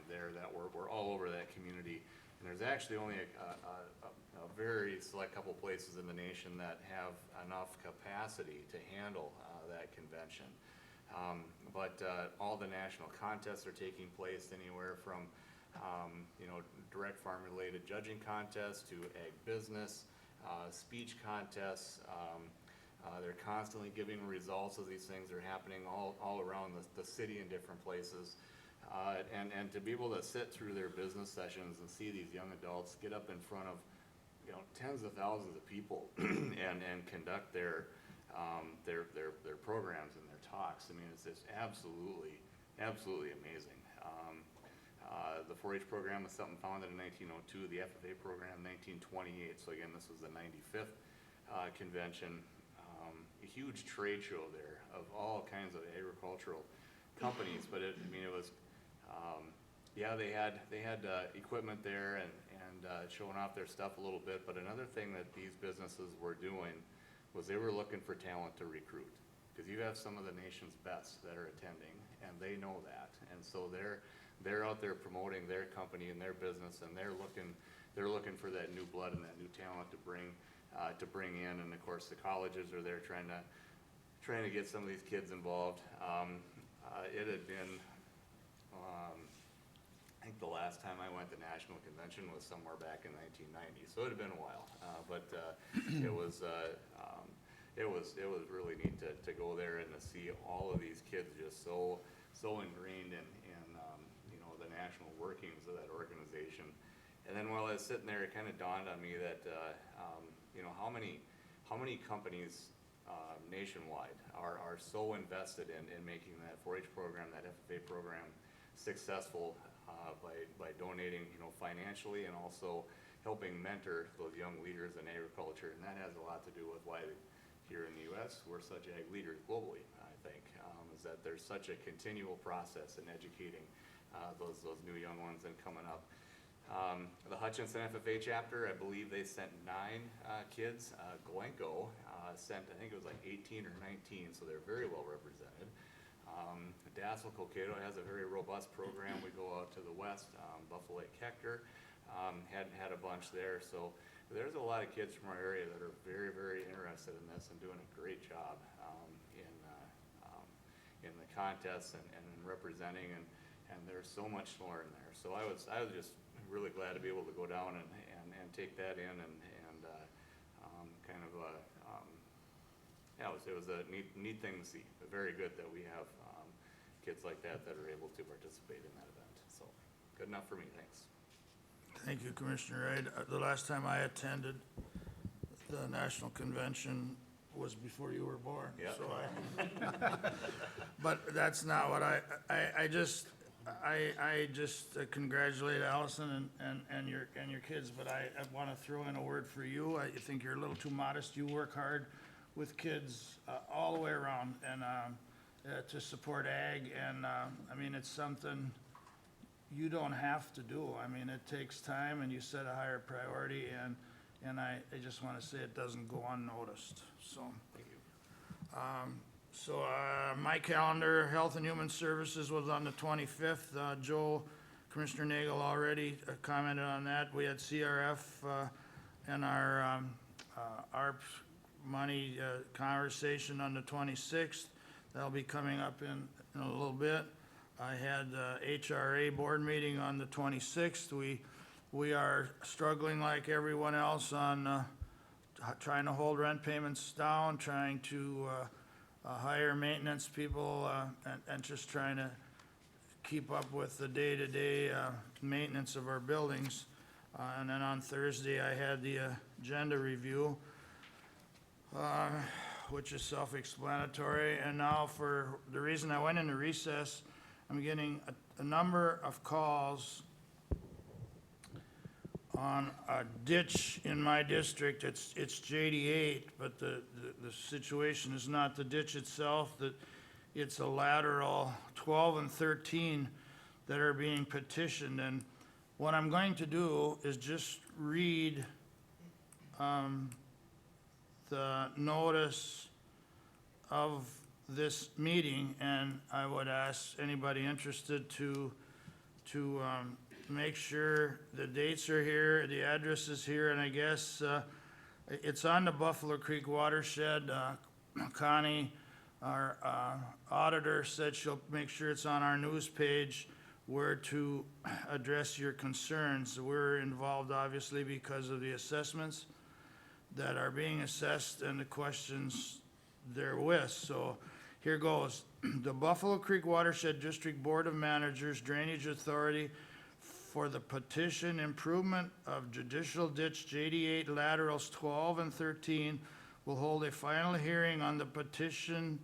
there that were all over that community. And there's actually only a very select couple places in the nation that have enough capacity to handle that convention. But all the national contests are taking place, anywhere from direct farm-related judging contests to ag business, speech contests. They're constantly giving results as these things are happening all around the city in different places. And to be able to sit through their business sessions and see these young adults get up in front of tens of thousands of people and conduct their their programs and their talks. I mean, it's just absolutely amazing. The 4-H program was something founded in 1902, the FFA program 1928, so again, this was the 95th convention. A huge trade show there of all kinds of agricultural companies, but it was, yeah, they had equipment there and showing off their stuff a little bit, but another thing that these businesses were doing was they were looking for talent to recruit, because you have some of the nation's best that are attending, and they know that, and so they're out there promoting their company and their business, and they're looking for that new blood and that new talent to bring in, and of course the colleges are there trying to get some of these kids involved. It had been, I think the last time I went to national convention was somewhere back in 1990, so it had been a while, but it was really neat to go there and to see all of these kids just so ingrained in the national workings of that organization. And then while I was sitting there, it kind of dawned on me that how many companies nationwide are so invested in making that 4-H program, that FFA program successful by donating financially and also helping mentor those young leaders in agriculture. And that has a lot to do with why here in the U.S. we're such ag leaders globally, I think, is that there's such a continual process in educating those new young ones and coming up. The Hutchinson FFA chapter, I believe they sent 9 kids. Glencoe sent, I think it was like 18 or 19, so they're very well represented. Dassel Cokato has a very robust program. We go out to the west, Buffalo Lake Hector had a bunch there. So there's a lot of kids from our area that are very, very interested in this and doing a great job in the contests and in representing, and there's so much to learn there. So I was just really glad to be able to go down and take that in and kind of yeah, it was a neat thing to see. Very good that we have kids like that are able to participate in that event. So good enough for me. Thanks. Thank you, Commissioner Wright. The last time I attended the national convention was before you were born. Yeah. So but that's not what I just congratulate Allison and your kids, but I want to throw in a word for you. I think you're a little too modest. You work hard with kids all the way around and to support ag, and I mean, it's something you don't have to do. I mean, it takes time, and you set a higher priority, and I just want to say it doesn't go unnoticed, so. Thank you. So my calendar, Health and Human Services was on the 25th. Commissioner Nagel already commented on that. We had CRF and our ARP money conversation on the 26th. That'll be coming up in a little bit. I had HRA board meeting on the 26th. We are struggling like everyone else on trying to hold rent payments down, trying to hire maintenance people, and just trying to keep up with the day-to-day maintenance of our buildings. And then on Thursday, I had the agenda review, which is self-explanatory. And now for the reason I went into recess, I'm getting a number of calls on a ditch in my district. It's JD8, but the situation is not the ditch itself, that it's a lateral 12 and 13 that are being petitioned. And what I'm going to do is just read the notice of this meeting, and I would ask anybody interested to make sure the dates are here, the address is here, and I guess it's on the Buffalo Creek watershed. Connie, our auditor, said she'll make sure it's on our news page where to address your concerns. We're involved obviously because of the assessments that are being assessed and the questions therewith. So here goes. The Buffalo Creek Watershed District Board of Managers Drainage Authority for the petition improvement of judicial ditch JD8 laterals 12 and 13 will hold a final hearing on the petitioned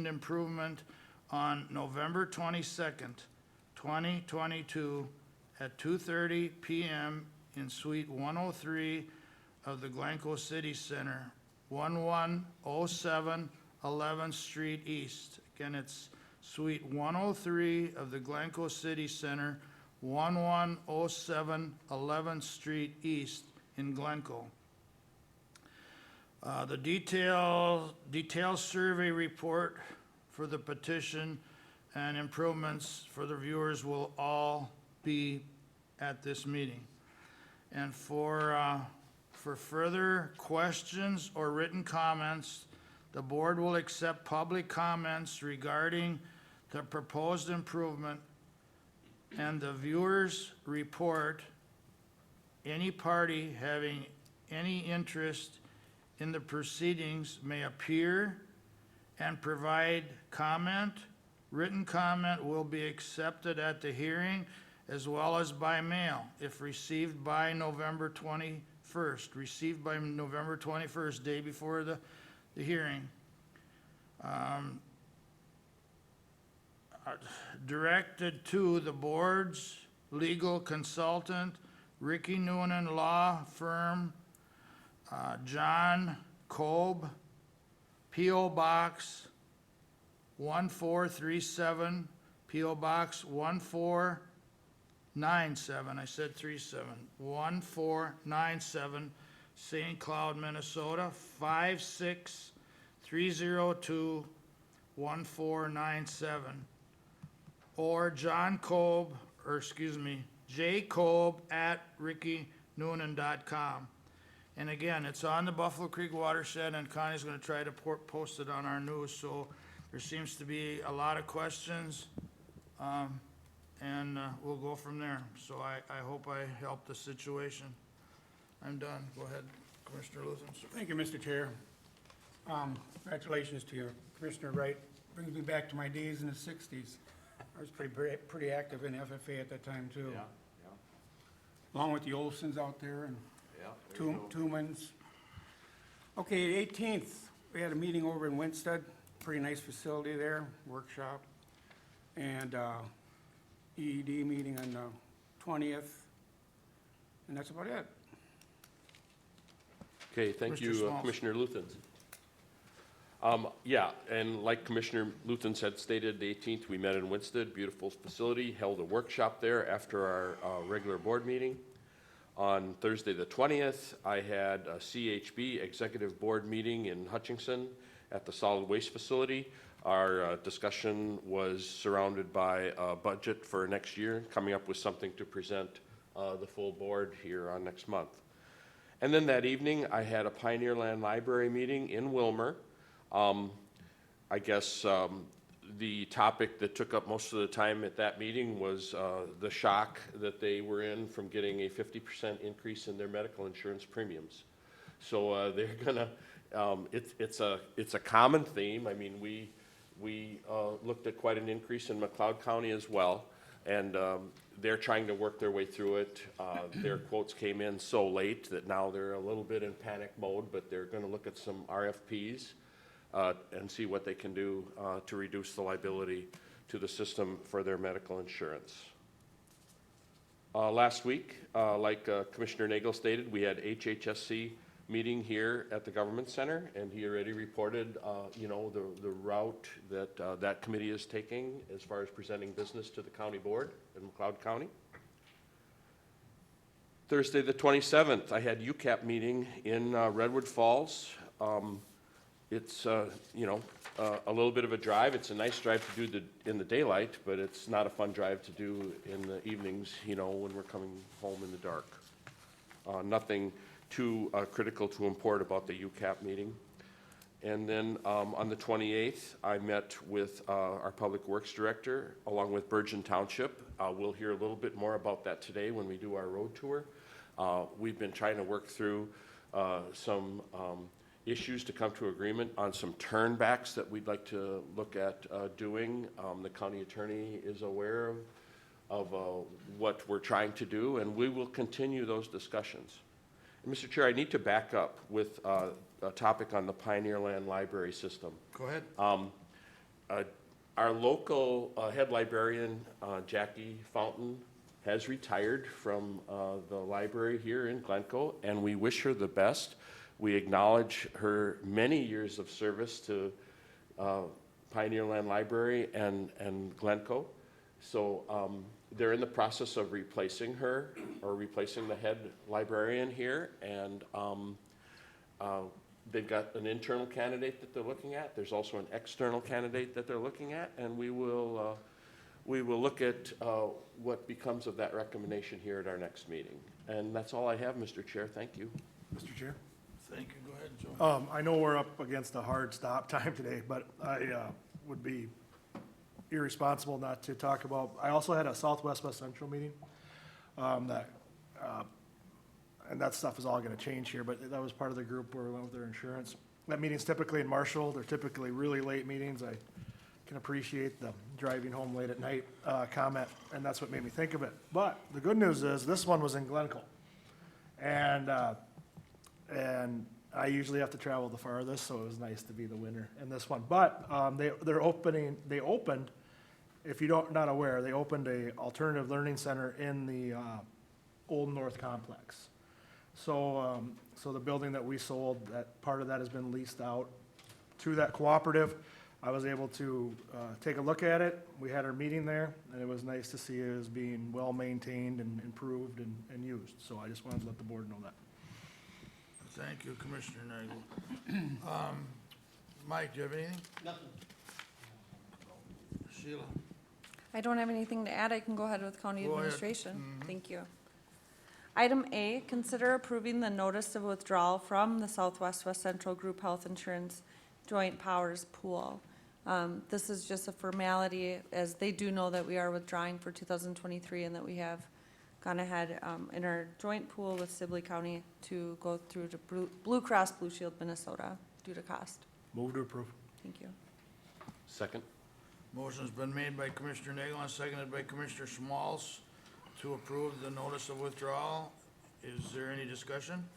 improvement on November 22nd, 2022 at 2:30 PM in Suite 103 of the Glencoe City Center, 1107 11th Street East. Again, it's Suite 103 of the Glencoe City Center, 1107 11th Street East in Glencoe. The detailed survey report for the petition and improvements for the viewers will all be at this meeting. And for further questions or written comments, the board will accept public comments regarding the proposed improvement and the viewers' report. Any party having any interest in the proceedings may appear and provide comment. Written comment will be accepted at the hearing as well as by mail if received by November 21st. Received by November 21st, day before the hearing. Directed to the board's legal consultant, Ricky Noonan Law Firm, John Kolb, P.O. Box 1437, P.O. Box 1497, I said 37, 1497, St. Cloud, Minnesota, 56302 1497. Or J. Kolb at rickynoonan.com. And again, it's on the Buffalo Creek Watershed, and Connie's gonna try to post it on our news, so there seems to be a lot of questions, and we'll go from there. So I hope I helped the situation. I'm done. Go ahead, Commissioner Luthens. Thank you, Mr. Chair. Congratulations to you, Commissioner Wright. Brings me back to my days in the 60s. I was pretty active in FFA at that time, too. Yeah. Along with the Olsons out there and There you go. Tumans. Okay, the 18th, we had a meeting over in Winsted, pretty nice facility there, workshop. And EED meeting on the 20th, and that's about it. Okay, thank Mr. you, Smalls. Commissioner Luthens. Yeah, and like Commissioner Luthens had stated, the 18th, we met in Winsted, beautiful facility, held a workshop there after our regular board meeting. On Thursday, the 20th, I had a CHB Executive Board meeting in Hutchinson at the solid waste facility. Our discussion was surrounded by a budget for next year, coming up with something to present the full board here on next month. And then that evening, I had a Pioneer Land Library meeting in Wilmer. I guess the topic that took up most of the time at that meeting was the shock that they were in from getting a 50% increase in their medical insurance premiums. So they're gonna, it's a common theme. I mean, we looked at quite an increase in McLeod County as well, and they're trying to work their way through it. Their quotes came in so late that now they're a little bit in panic mode, but they're gonna look at some RFPs and see what they can do to reduce the liability to the system for their medical insurance. Last week, like Commissioner Nagel stated, we had HHSC meeting here at the Government Center, and he already reported, the route that that committee is taking as far as presenting business to the county board in McLeod County. Thursday, the 27th, I had UCAP meeting in Redwood Falls. It's, a little bit of a drive. It's a nice drive to do in the daylight, but it's not a fun drive to do in the evenings, when we're coming home in the dark. Nothing too critical to import about the UCAP meeting. And then on the 28th, I met with our Public Works Director along with Bergen Township. We'll hear a little bit more about that today when we do our road tour. We've been trying to work through some issues to come to agreement on some turnbacks that we'd like to look at doing. The county attorney is aware of what we're trying to do, and we will continue those discussions. Mr. Chair, I need to back up with a topic on the Pioneer Land Library System. Go ahead. Our local head librarian, Jackie Fountain, has retired from the library here in Glencoe, and we wish her the best. We acknowledge her many years of service to Pioneer Land Library and Glencoe. So they're in the process of replacing her, or replacing the head librarian here, and they've got an internal candidate that they're looking at. There's also an external candidate that they're looking at, and we will look at what becomes of that recommendation here at our next meeting. And that's all I have, Mr. Chair. Thank you. Mr. Chair? Thank you. Go ahead, Joe. I know we're up against a hard stop time today, but I would be irresponsible not to talk about, I also had a Southwest West Central meeting, and that stuff is all gonna change here, but that was part of the group where we went with their insurance. That meeting's typically in Marshall. They're typically really late meetings. I can appreciate the driving home late at night comment, and that's what made me think of it. But the good news is, this one was in Glencoe. And I usually have to travel the farthest, so it was nice to be the winner in this one. But they opened, if you're not aware, they opened a alternative learning center in the Old North Complex. So the building that we sold, that part of that has been leased out to that cooperative. I was able to take a look at it. We had our meeting there, and it was nice to see it as being well-maintained and improved and used. So I just wanted to let the board know that. Thank you, Commissioner Nagel. Mike, do you have anything? Nothing. Sheila? I don't have anything to add. I can go ahead with county Go ahead. administration. Thank you. Item A, consider approving the notice of withdrawal from the Southwest West Central Group Health Insurance Joint Powers Pool. This is just a formality, as they do know that we are withdrawing for 2023 and that we have gone ahead in our joint pool with Sibley County to go through to Blue Cross Blue Shield Minnesota due to cost. Move to approve. Thank you. Second. Motion's been made by Commissioner Nagel and seconded by Commissioner Schmalz to approve the notice of withdrawal. Is there any discussion?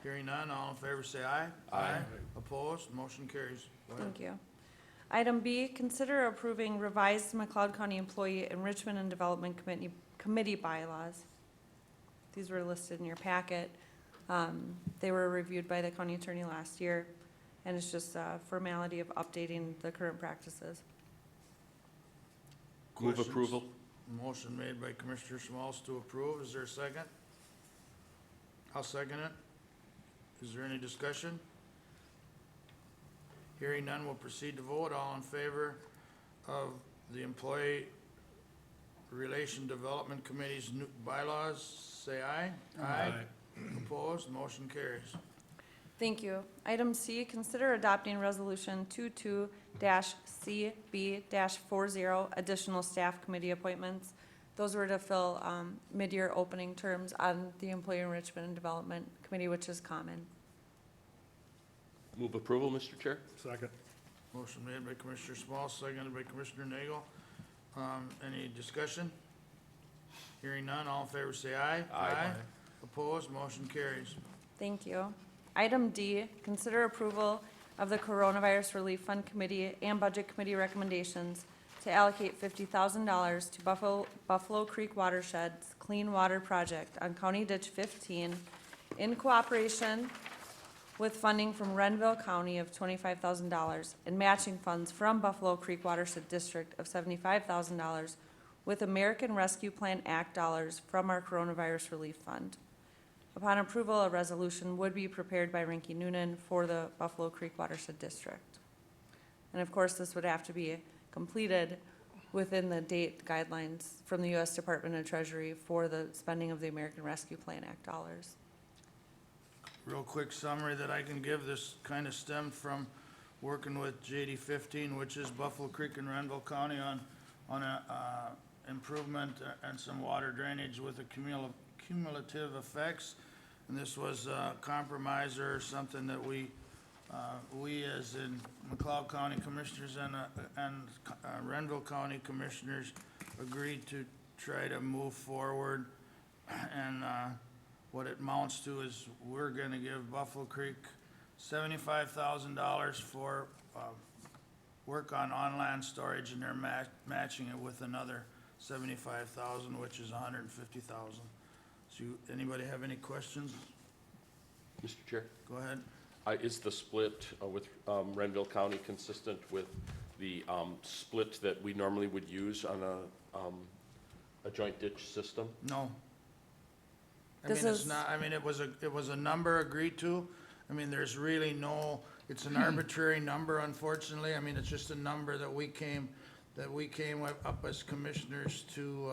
Hearing none, all in favor say aye. Aye. Opposed, motion carries. Go ahead. Thank you. Item B, consider approving revised McLeod County Employee Enrichment and Development Committee bylaws. These were listed in your packet. They were reviewed by the county attorney last year, and it's just a formality of updating the current practices. Move Questions? approval. Motion made by Commissioner Schmalz to approve. Is there a second? I'll second it. Is there any discussion? Hearing none, we'll proceed to vote. All in favor of the Employee Relation Development Committee's new bylaws, say aye. Aye. Opposed, motion carries. Thank you. Item C, consider adopting resolution 22-CB-40, additional staff committee appointments. Those were to fill mid-year opening terms on the Employee Enrichment and Development Committee, which is common. Move approval, Mr. Chair. Second. Motion made by Commissioner Small, seconded by Commissioner Nagel. Any discussion? Hearing none, all in favor say aye. Aye. Opposed, motion carries. Thank you. Item D, consider approval of the Coronavirus Relief Fund Committee and Budget Committee recommendations to allocate $50,000 to Buffalo Creek Watershed's Clean Water Project on County Ditch 15 in cooperation with funding from Renville County of $25,000 and matching funds from Buffalo Creek Watershed District of $75,000 with American Rescue Plan Act dollars from our Coronavirus Relief Fund. Upon approval, a resolution would be prepared by Rinky Noonan for the Buffalo Creek Watershed District. And of course, this would have to be completed within the date guidelines from the U.S. Department of Treasury for the spending of the American Rescue Plan Act dollars. Real quick summary that I can give, this kind of stemmed from working with JD 15, which is Buffalo Creek and Renville County on a improvement and some water drainage with a cumulative effects. And this was a compromise or something that we as in McLeod County Commissioners and Renville County Commissioners agreed to try to move forward. And what it amounts to is we're gonna give Buffalo Creek $75,000 for, work on on-land storage, and they're matching it with another 75,000, which is 150,000. So anybody have any questions? Mr. Chair? Go ahead. Is the split with Renville County consistent with the split that we normally would use on a joint ditch system? No. I This mean, it's is- not, I mean, it was a number agreed to. I mean, there's really no, it's an arbitrary number, unfortunately. I mean, it's just a number that we came up as commissioners to,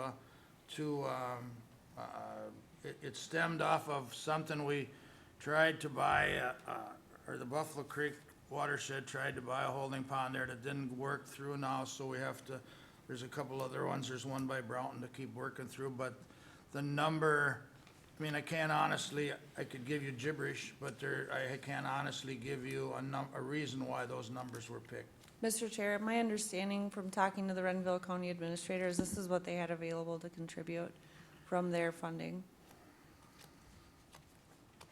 it stemmed off of something we tried to buy, or the Buffalo Creek watershed tried to buy a holding pond there that didn't work through now, so we have to, there's a couple other ones, there's one by Broughton to keep working through, but the number, I mean, I can't honestly, I could give you gibberish, but I can't honestly give you a reason why those numbers were picked. Mr. Chair, my understanding from talking to the Renville County administrators, this is what they had available to contribute from their funding.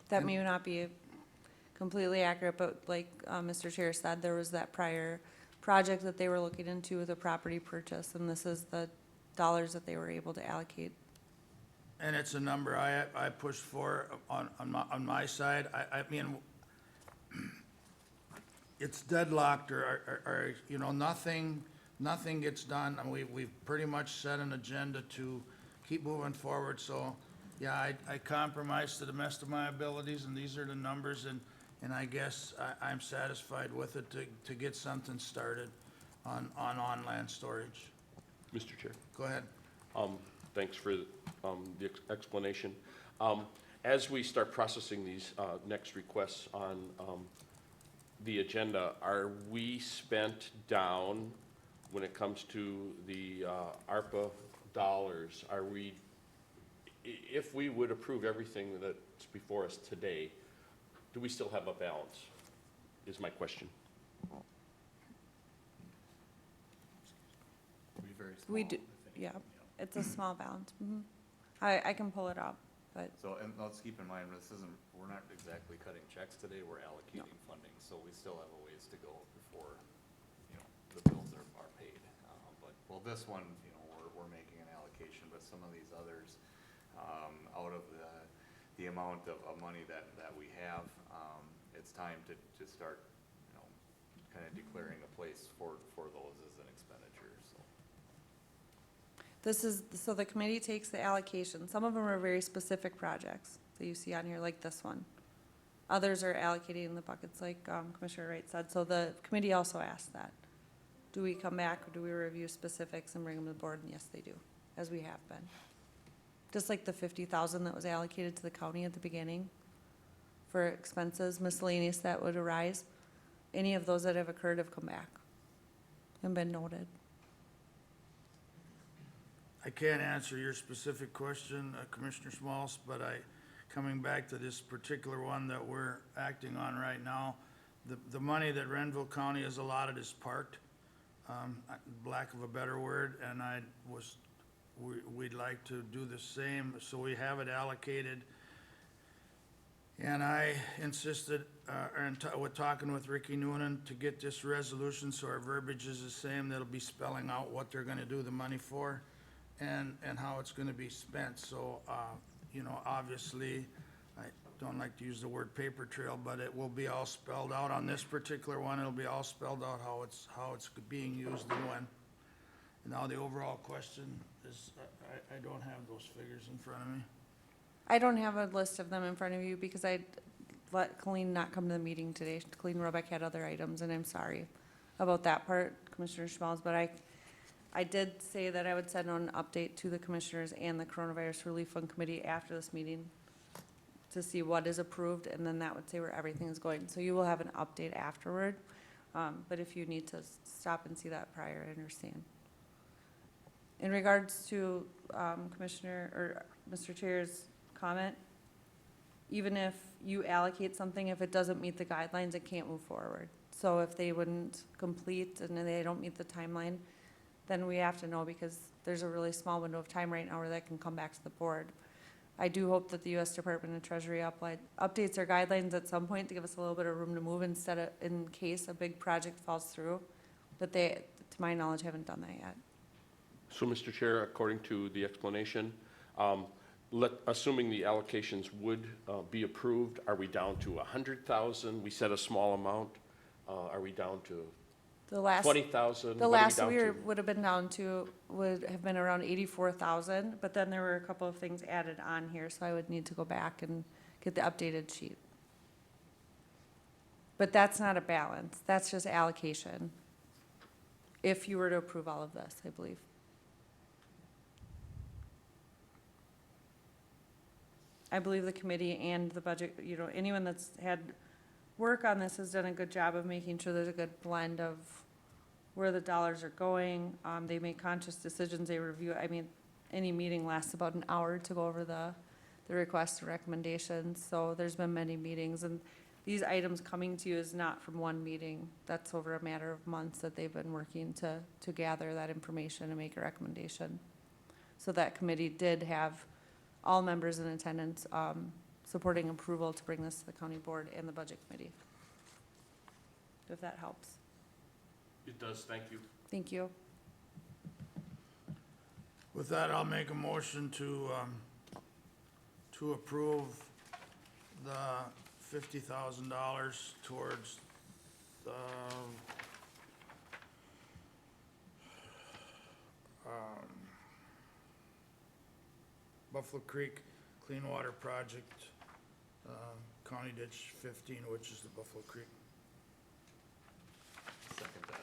That may not be completely accurate, but like, Mr. Chair said, there was that prior project that they were looking into with a property purchase, and this is the dollars that they were able to allocate. And it's a number I pushed for on my side. I mean, it's deadlocked or, you know, nothing gets done. And we've pretty much set an agenda to keep moving forward. So, yeah, I compromised to the best of my abilities, and these are the numbers, and I guess I'm satisfied with it to get something started on land storage. Mr. Chair? Go ahead. Thanks for the explanation. As we start processing these next requests on the agenda, are we spent down when it comes to the ARPA dollars? Are we, if we would approve everything that's before us today, do we still have a balance, is my question. Be very We small, do, I think. yeah, it's a small balance. I can pull it up, but So, and let's keep in mind, we're not exactly cutting checks today, we're allocating funding, so we still have a ways to go before, you know, the bills are paid. But, well, this one, you know, we're making an allocation, but some of these others, out of the amount of money that we have, it's time to start, you know, kind of declaring a place for those as an expenditure, so. this is, so the committee takes the allocation. Some of them are very specific projects that you see on here, like this one. Others are allocating in the buckets, like Commissioner Wright said. So the committee also asked that. Do we come back, or do we review specifics and bring them to the board? And yes, they do, as we have been. Just like the 50,000 that was allocated to the county at the beginning for expenses, miscellaneous that would arise. Any of those that have occurred have come back and been noted. I can't answer your specific question, Commissioner Smalls, but coming back to this particular one that we're acting on right now, the money that Renville County has allotted is parked, lack of a better word, and we'd like to do the same, so we have it allocated. And I insisted, with talking with Ricky Noonan, to get this resolution, so our verbiage is the same, that'll be spelling out what they're gonna do the money for, and how it's gonna be spent. So, you know, obviously, I don't like to use the word paper trail, but it will be all spelled out on this particular one. It'll be all spelled out how it's being used and when. Now, the overall question is, I don't have those figures in front of me. I don't have a list of them in front of you because I let Colleen not come to the meeting today. Colleen Robeck had other items, and I'm sorry about that part, Commissioner Schmalz, but I did say that I would send out an update to the commissioners and the Coronavirus Relief Fund Committee after this meeting to see what is approved, and then that would say where everything is going. So you will have an update afterward, but if you need to stop and see that prior, I understand. In regards to Commissioner, or Mr. Chair's comment, even if you allocate something, if it doesn't meet the guidelines, it can't move forward. So if they wouldn't complete and they don't meet the timeline, then we have to know, because there's a really small window of time right now where that can come back to the board. I do hope that the U.S. Department of Treasury updates their guidelines at some point to give us a little bit of room to move instead of, in case a big project falls through. But they, to my knowledge, haven't done that yet. So, Mr. Chair, according to the explanation, assuming the allocations would be approved, are we down to 100,000? We said a small amount. Are we down to The last, 20,000? the What are last down we to? would have been down to, would have been around 84,000, but then there were a couple of things added on here, so I would need to go back and get the updated sheet. But that's not a balance, that's just allocation. If you were to approve all of this, I believe. I believe the committee and the budget, you know, anyone that's had work on this has done a good job of making sure there's a good blend of where the dollars are going. They make conscious decisions, they review, I mean, any meeting lasts about an hour to go over the requests and recommendations. So there's been many meetings, and these items coming to you is not from one meeting. That's over a matter of months that they've been working to gather that information and make a recommendation. So that committee did have all members in attendance, supporting approval to bring this to the county board and the budget committee. If that helps. It does, thank you. Thank you. With that, I'll make a motion to approve the $50,000 towards the Buffalo Creek Clean Water Project, County Ditch 15, which is the Buffalo Creek. Second that.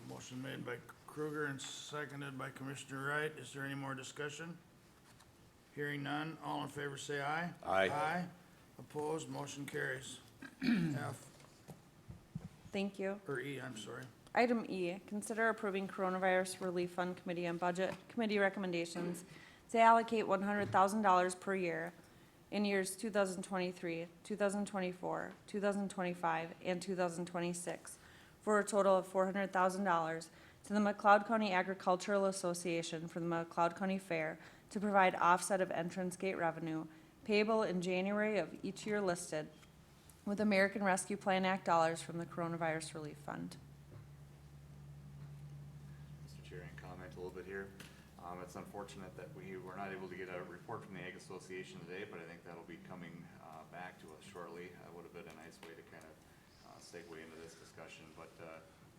Motion made by Kruger and seconded by Commissioner Wright. Is there any more discussion? Hearing none, all in favor say aye. Aye. Aye. Opposed, motion carries. F, Thank you. or E, I'm sorry. Item E, consider approving Coronavirus Relief Fund Committee and Budget Committee recommendations to allocate $100,000 per year in years 2023, 2024, 2025, and 2026, for a total of $400,000 to the McLeod County Agricultural Association for the McLeod County Fair to provide offset of entrance gate revenue payable in January of each year listed, with American Rescue Plan Act dollars from the Coronavirus Relief Fund. Mr. Chair, and comment a little bit here. It's unfortunate that we were not able to get a report from the Ag Association today, but I think that'll be coming back to us shortly. That would have been a nice way to kind of segue into this discussion, but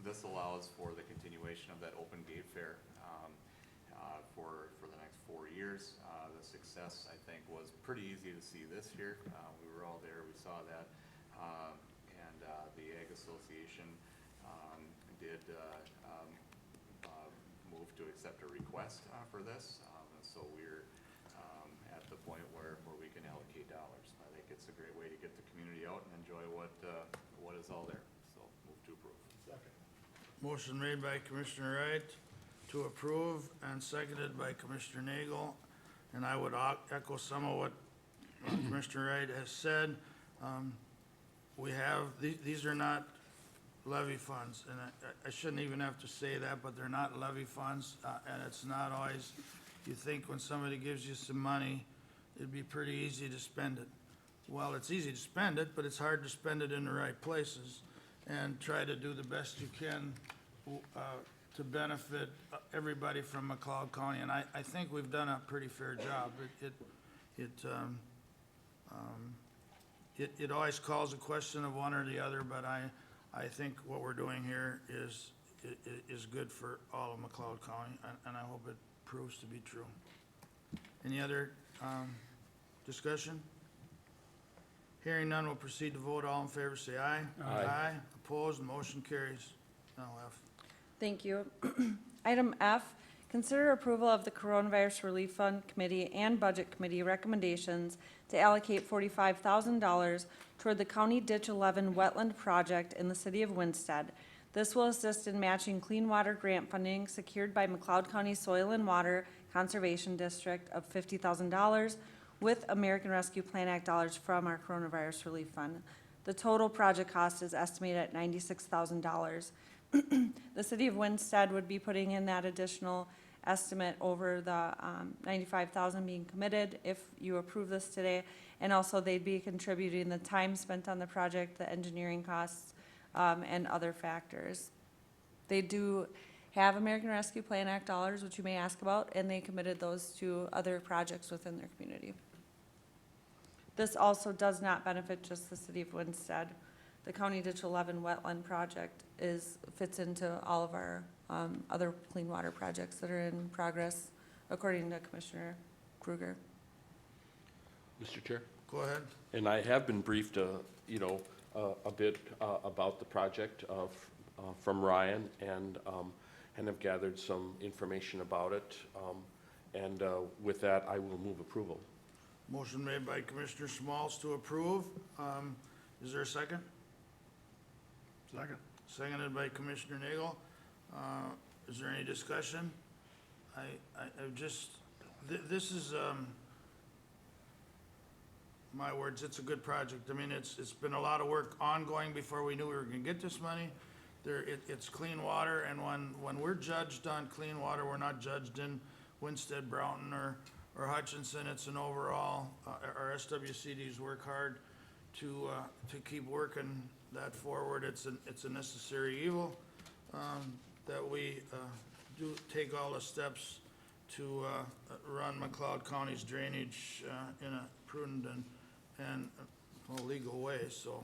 this allows for the continuation of that open gate fair for the next 4 years. The success, I think, was pretty easy to see this year. We were all there, we saw that, and the Ag Association did move to accept a request for this, and so we're at the point where we can allocate dollars. I think it's a great way to get the community out and enjoy what is all there, so move to approve. Motion made by Commissioner Wright to approve and seconded by Commissioner Nagel. And I would echo some of what Commissioner Wright has said. We have, these are not levy funds, and I shouldn't even have to say that, but they're not levy funds, and it's not always, you think when somebody gives you some money, it'd be pretty easy to spend it. Well, it's easy to spend it, but it's hard to spend it in the right places, and try to do the best you can to benefit everybody from McLeod County, and I think we've done a pretty fair job. It always calls a question of one or the other, but I think what we're doing here is good for all of McLeod County, and I hope it proves to be true. Any other discussion? Hearing none, we'll proceed to vote. All in favor, say aye. Aye. Opposed, motion carries. Now F. Thank you. Item F, consider approval of the Coronavirus Relief Fund Committee and Budget Committee recommendations to allocate $45,000 toward the County Ditch 11 wetland project in the city of Winstead. This will assist in matching clean water grant funding secured by McLeod County Soil and Water Conservation District of $50,000 with American Rescue Plan Act dollars from our Coronavirus Relief Fund. The total project cost is estimated at $96,000. The city of Winstead would be putting in that additional estimate over the 95,000 being committed if you approve this today. And also they'd be contributing the time spent on the project, the engineering costs, and other factors. They do have American Rescue Plan Act dollars, which you may ask about, and they committed those to other projects within their community. This also does not benefit just the city of Winstead. The County Ditch 11 wetland project fits into all of our other clean water projects that are in progress, according to Commissioner Kruger. Mr. Chair? Go ahead. And I have been briefed, you know, a bit about the project from Ryan, and have gathered some information about it. And with that, I will move approval. Motion made by Commissioner Smalls to approve. Is there a second? Second. Seconded by Commissioner Nagel. Is there any discussion? This is, my words, it's a good project. I mean, it's been a lot of work ongoing before we knew we were gonna get this money. It's clean water, and when we're judged on clean water, we're not judged in Winstead, Broughton, or Hutchinson. It's an overall, our SWCDs work hard to keep working that forward. It's a necessary evil, that we do take all the steps to run McLeod County's drainage in a prudent and legal way. So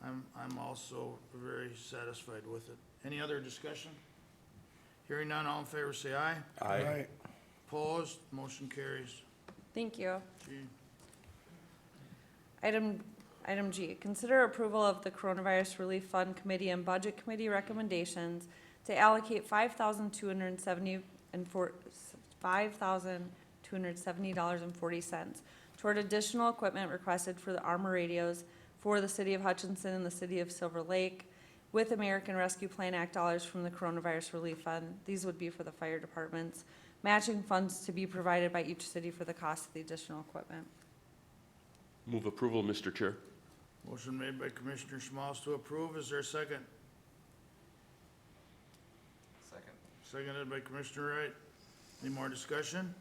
I'm also very satisfied with it. Any other discussion? Hearing none, all in favor say aye. Aye. Opposed, motion carries. Thank you. G. Item G, consider approval of the Coronavirus Relief Fund Committee and Budget Committee recommendations to allocate $5,270.40 toward additional equipment requested for the armor radios for the city of Hutchinson and the city of Silver Lake with American Rescue Plan Act dollars from the Coronavirus Relief Fund. These would be for the fire departments. Matching funds to be provided by each city for the cost of the additional equipment. Move approval, Mr. Chair. Motion made by Commissioner Schmalz to approve. Is there a second? Second. Seconded by Commissioner Wright. Any more discussion?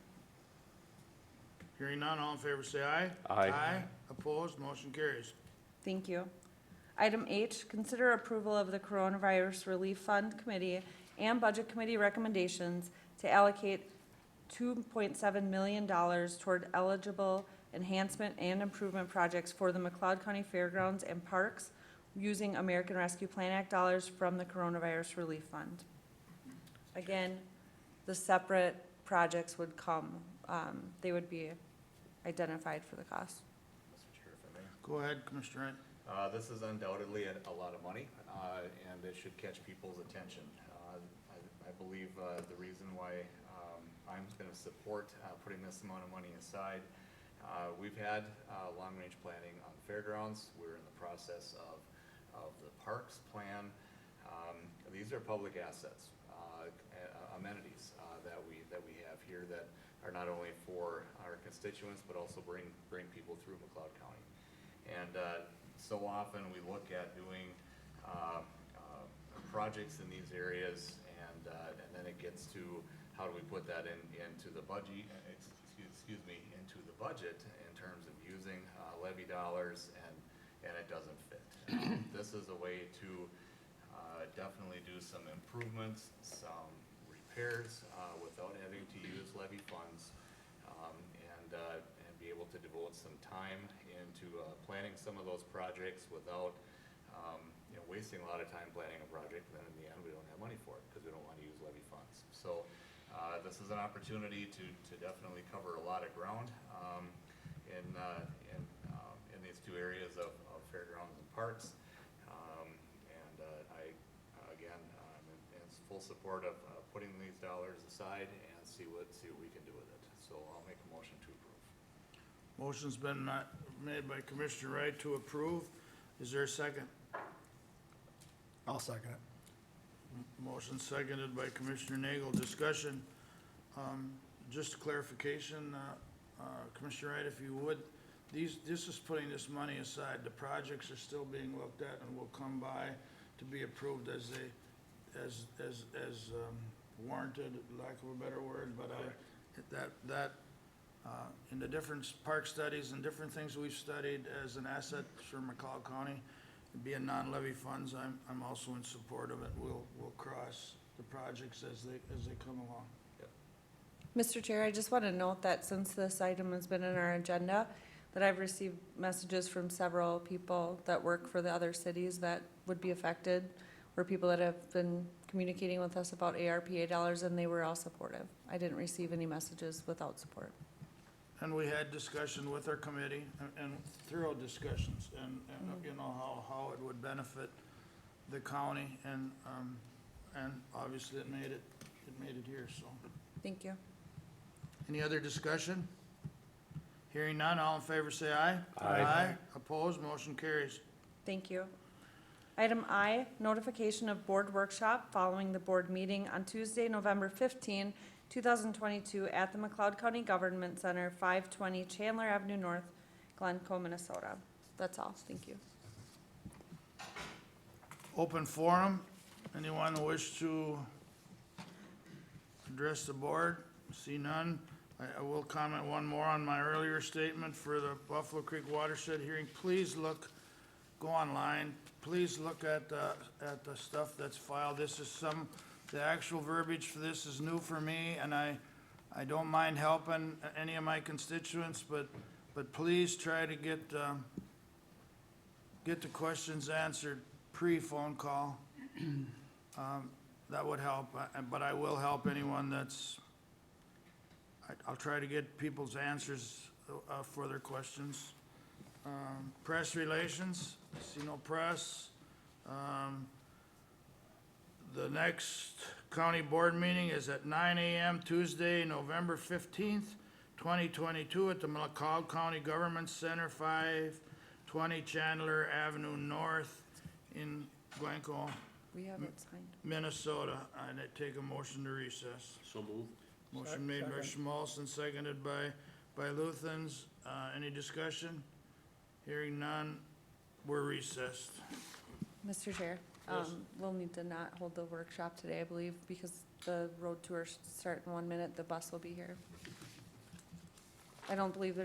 Hearing none, all in favor say aye. Aye. Aye. Opposed, motion carries. Thank you. Item H, consider approval of the Coronavirus Relief Fund Committee and Budget Committee recommendations to allocate $2.7 million toward eligible enhancement and improvement projects for the McLeod County Fairgrounds and Parks using American Rescue Plan Act dollars from the Coronavirus Relief Fund. Again, the separate projects would come, they would be identified for the cost. Mr. Chair, if I may. Go ahead, Commissioner Wright. This is undoubtedly a lot of money, and it should catch people's attention. I believe the reason why I'm going to support putting this amount of money aside, we've had long-range planning on the fairgrounds. We're in the process of the parks plan. These are public assets, amenities that we have here that are not only for our constituents but also bring people through McLeod County. And so often we look at doing projects in these areas, and then it gets to how do we put that into the budget? Into the budget in terms of using levy dollars, and it doesn't fit. This is a way to definitely do some improvements, some repairs without having to use levy funds, and be able to devote some time into planning some of those projects without wasting a lot of time planning a project, and then in the end we don't have money for it because we don't want to use levy funds. So this is an opportunity to definitely cover a lot of ground in these two areas of fairgrounds and parks. And I, again, I'm in full support of putting these dollars aside and see what we can do with it. So I'll make a motion to approve. Motion's been made by Commissioner Wright to approve. Is there a second? I'll second it. Motion seconded by Commissioner Nagel. Discussion. Just a clarification, Commissioner Wright, if you would, this is putting this money aside. The projects are still being looked at and will come by to be approved as warranted, lack of a better word, but in the different park studies and different things we've studied as an asset for McLeod County, being non-levy funds, I'm also in support of it. We'll cross the projects as they come along. Mr. Chair, I just want to note that since this item has been in our agenda, that I've received messages from several people that work for the other cities that would be affected, or people that have been communicating with us about ARPA dollars, and they were all supportive. I didn't receive any messages without support. And we had discussion with our committee, and thorough discussions, and you know, how it would benefit the county, and obviously it made it here, so. Thank you. Any other discussion? Hearing none, all in favor say aye. Aye. Opposed, motion carries. Thank you. Item I, notification of board workshop following the board meeting on Tuesday, November 15, 2022 at the McLeod County Government Center, 520 Chandler Avenue North, Glencoe, Minnesota. That's all. Thank you. Open forum. Anyone wish to address the board? See none. I will comment one more on my earlier statement for the Buffalo Creek watershed hearing. Please go online. Please look at the stuff that's filed. The actual verbiage for this is new for me, and I don't mind helping any of my constituents, but please try to get the questions answered pre-phone call. That would help, but I will help anyone I'll try to get people's answers for their questions. Press relations, see no press. The next county board meeting is at 9 a.m. Tuesday, November 15th, 2022 at the McLeod County Government Center, 520 Chandler Avenue North in Glencoe, We have it signed. Minnesota. I'd take a motion to recess. So moved. Motion made by Schmalz and seconded by Luthens. Any discussion? Hearing none, we're recessed. Mr. Chair, we'll need to not hold the workshop today, I believe, because the road tour starts in 1 minute. The bus will be here. I don't believe there's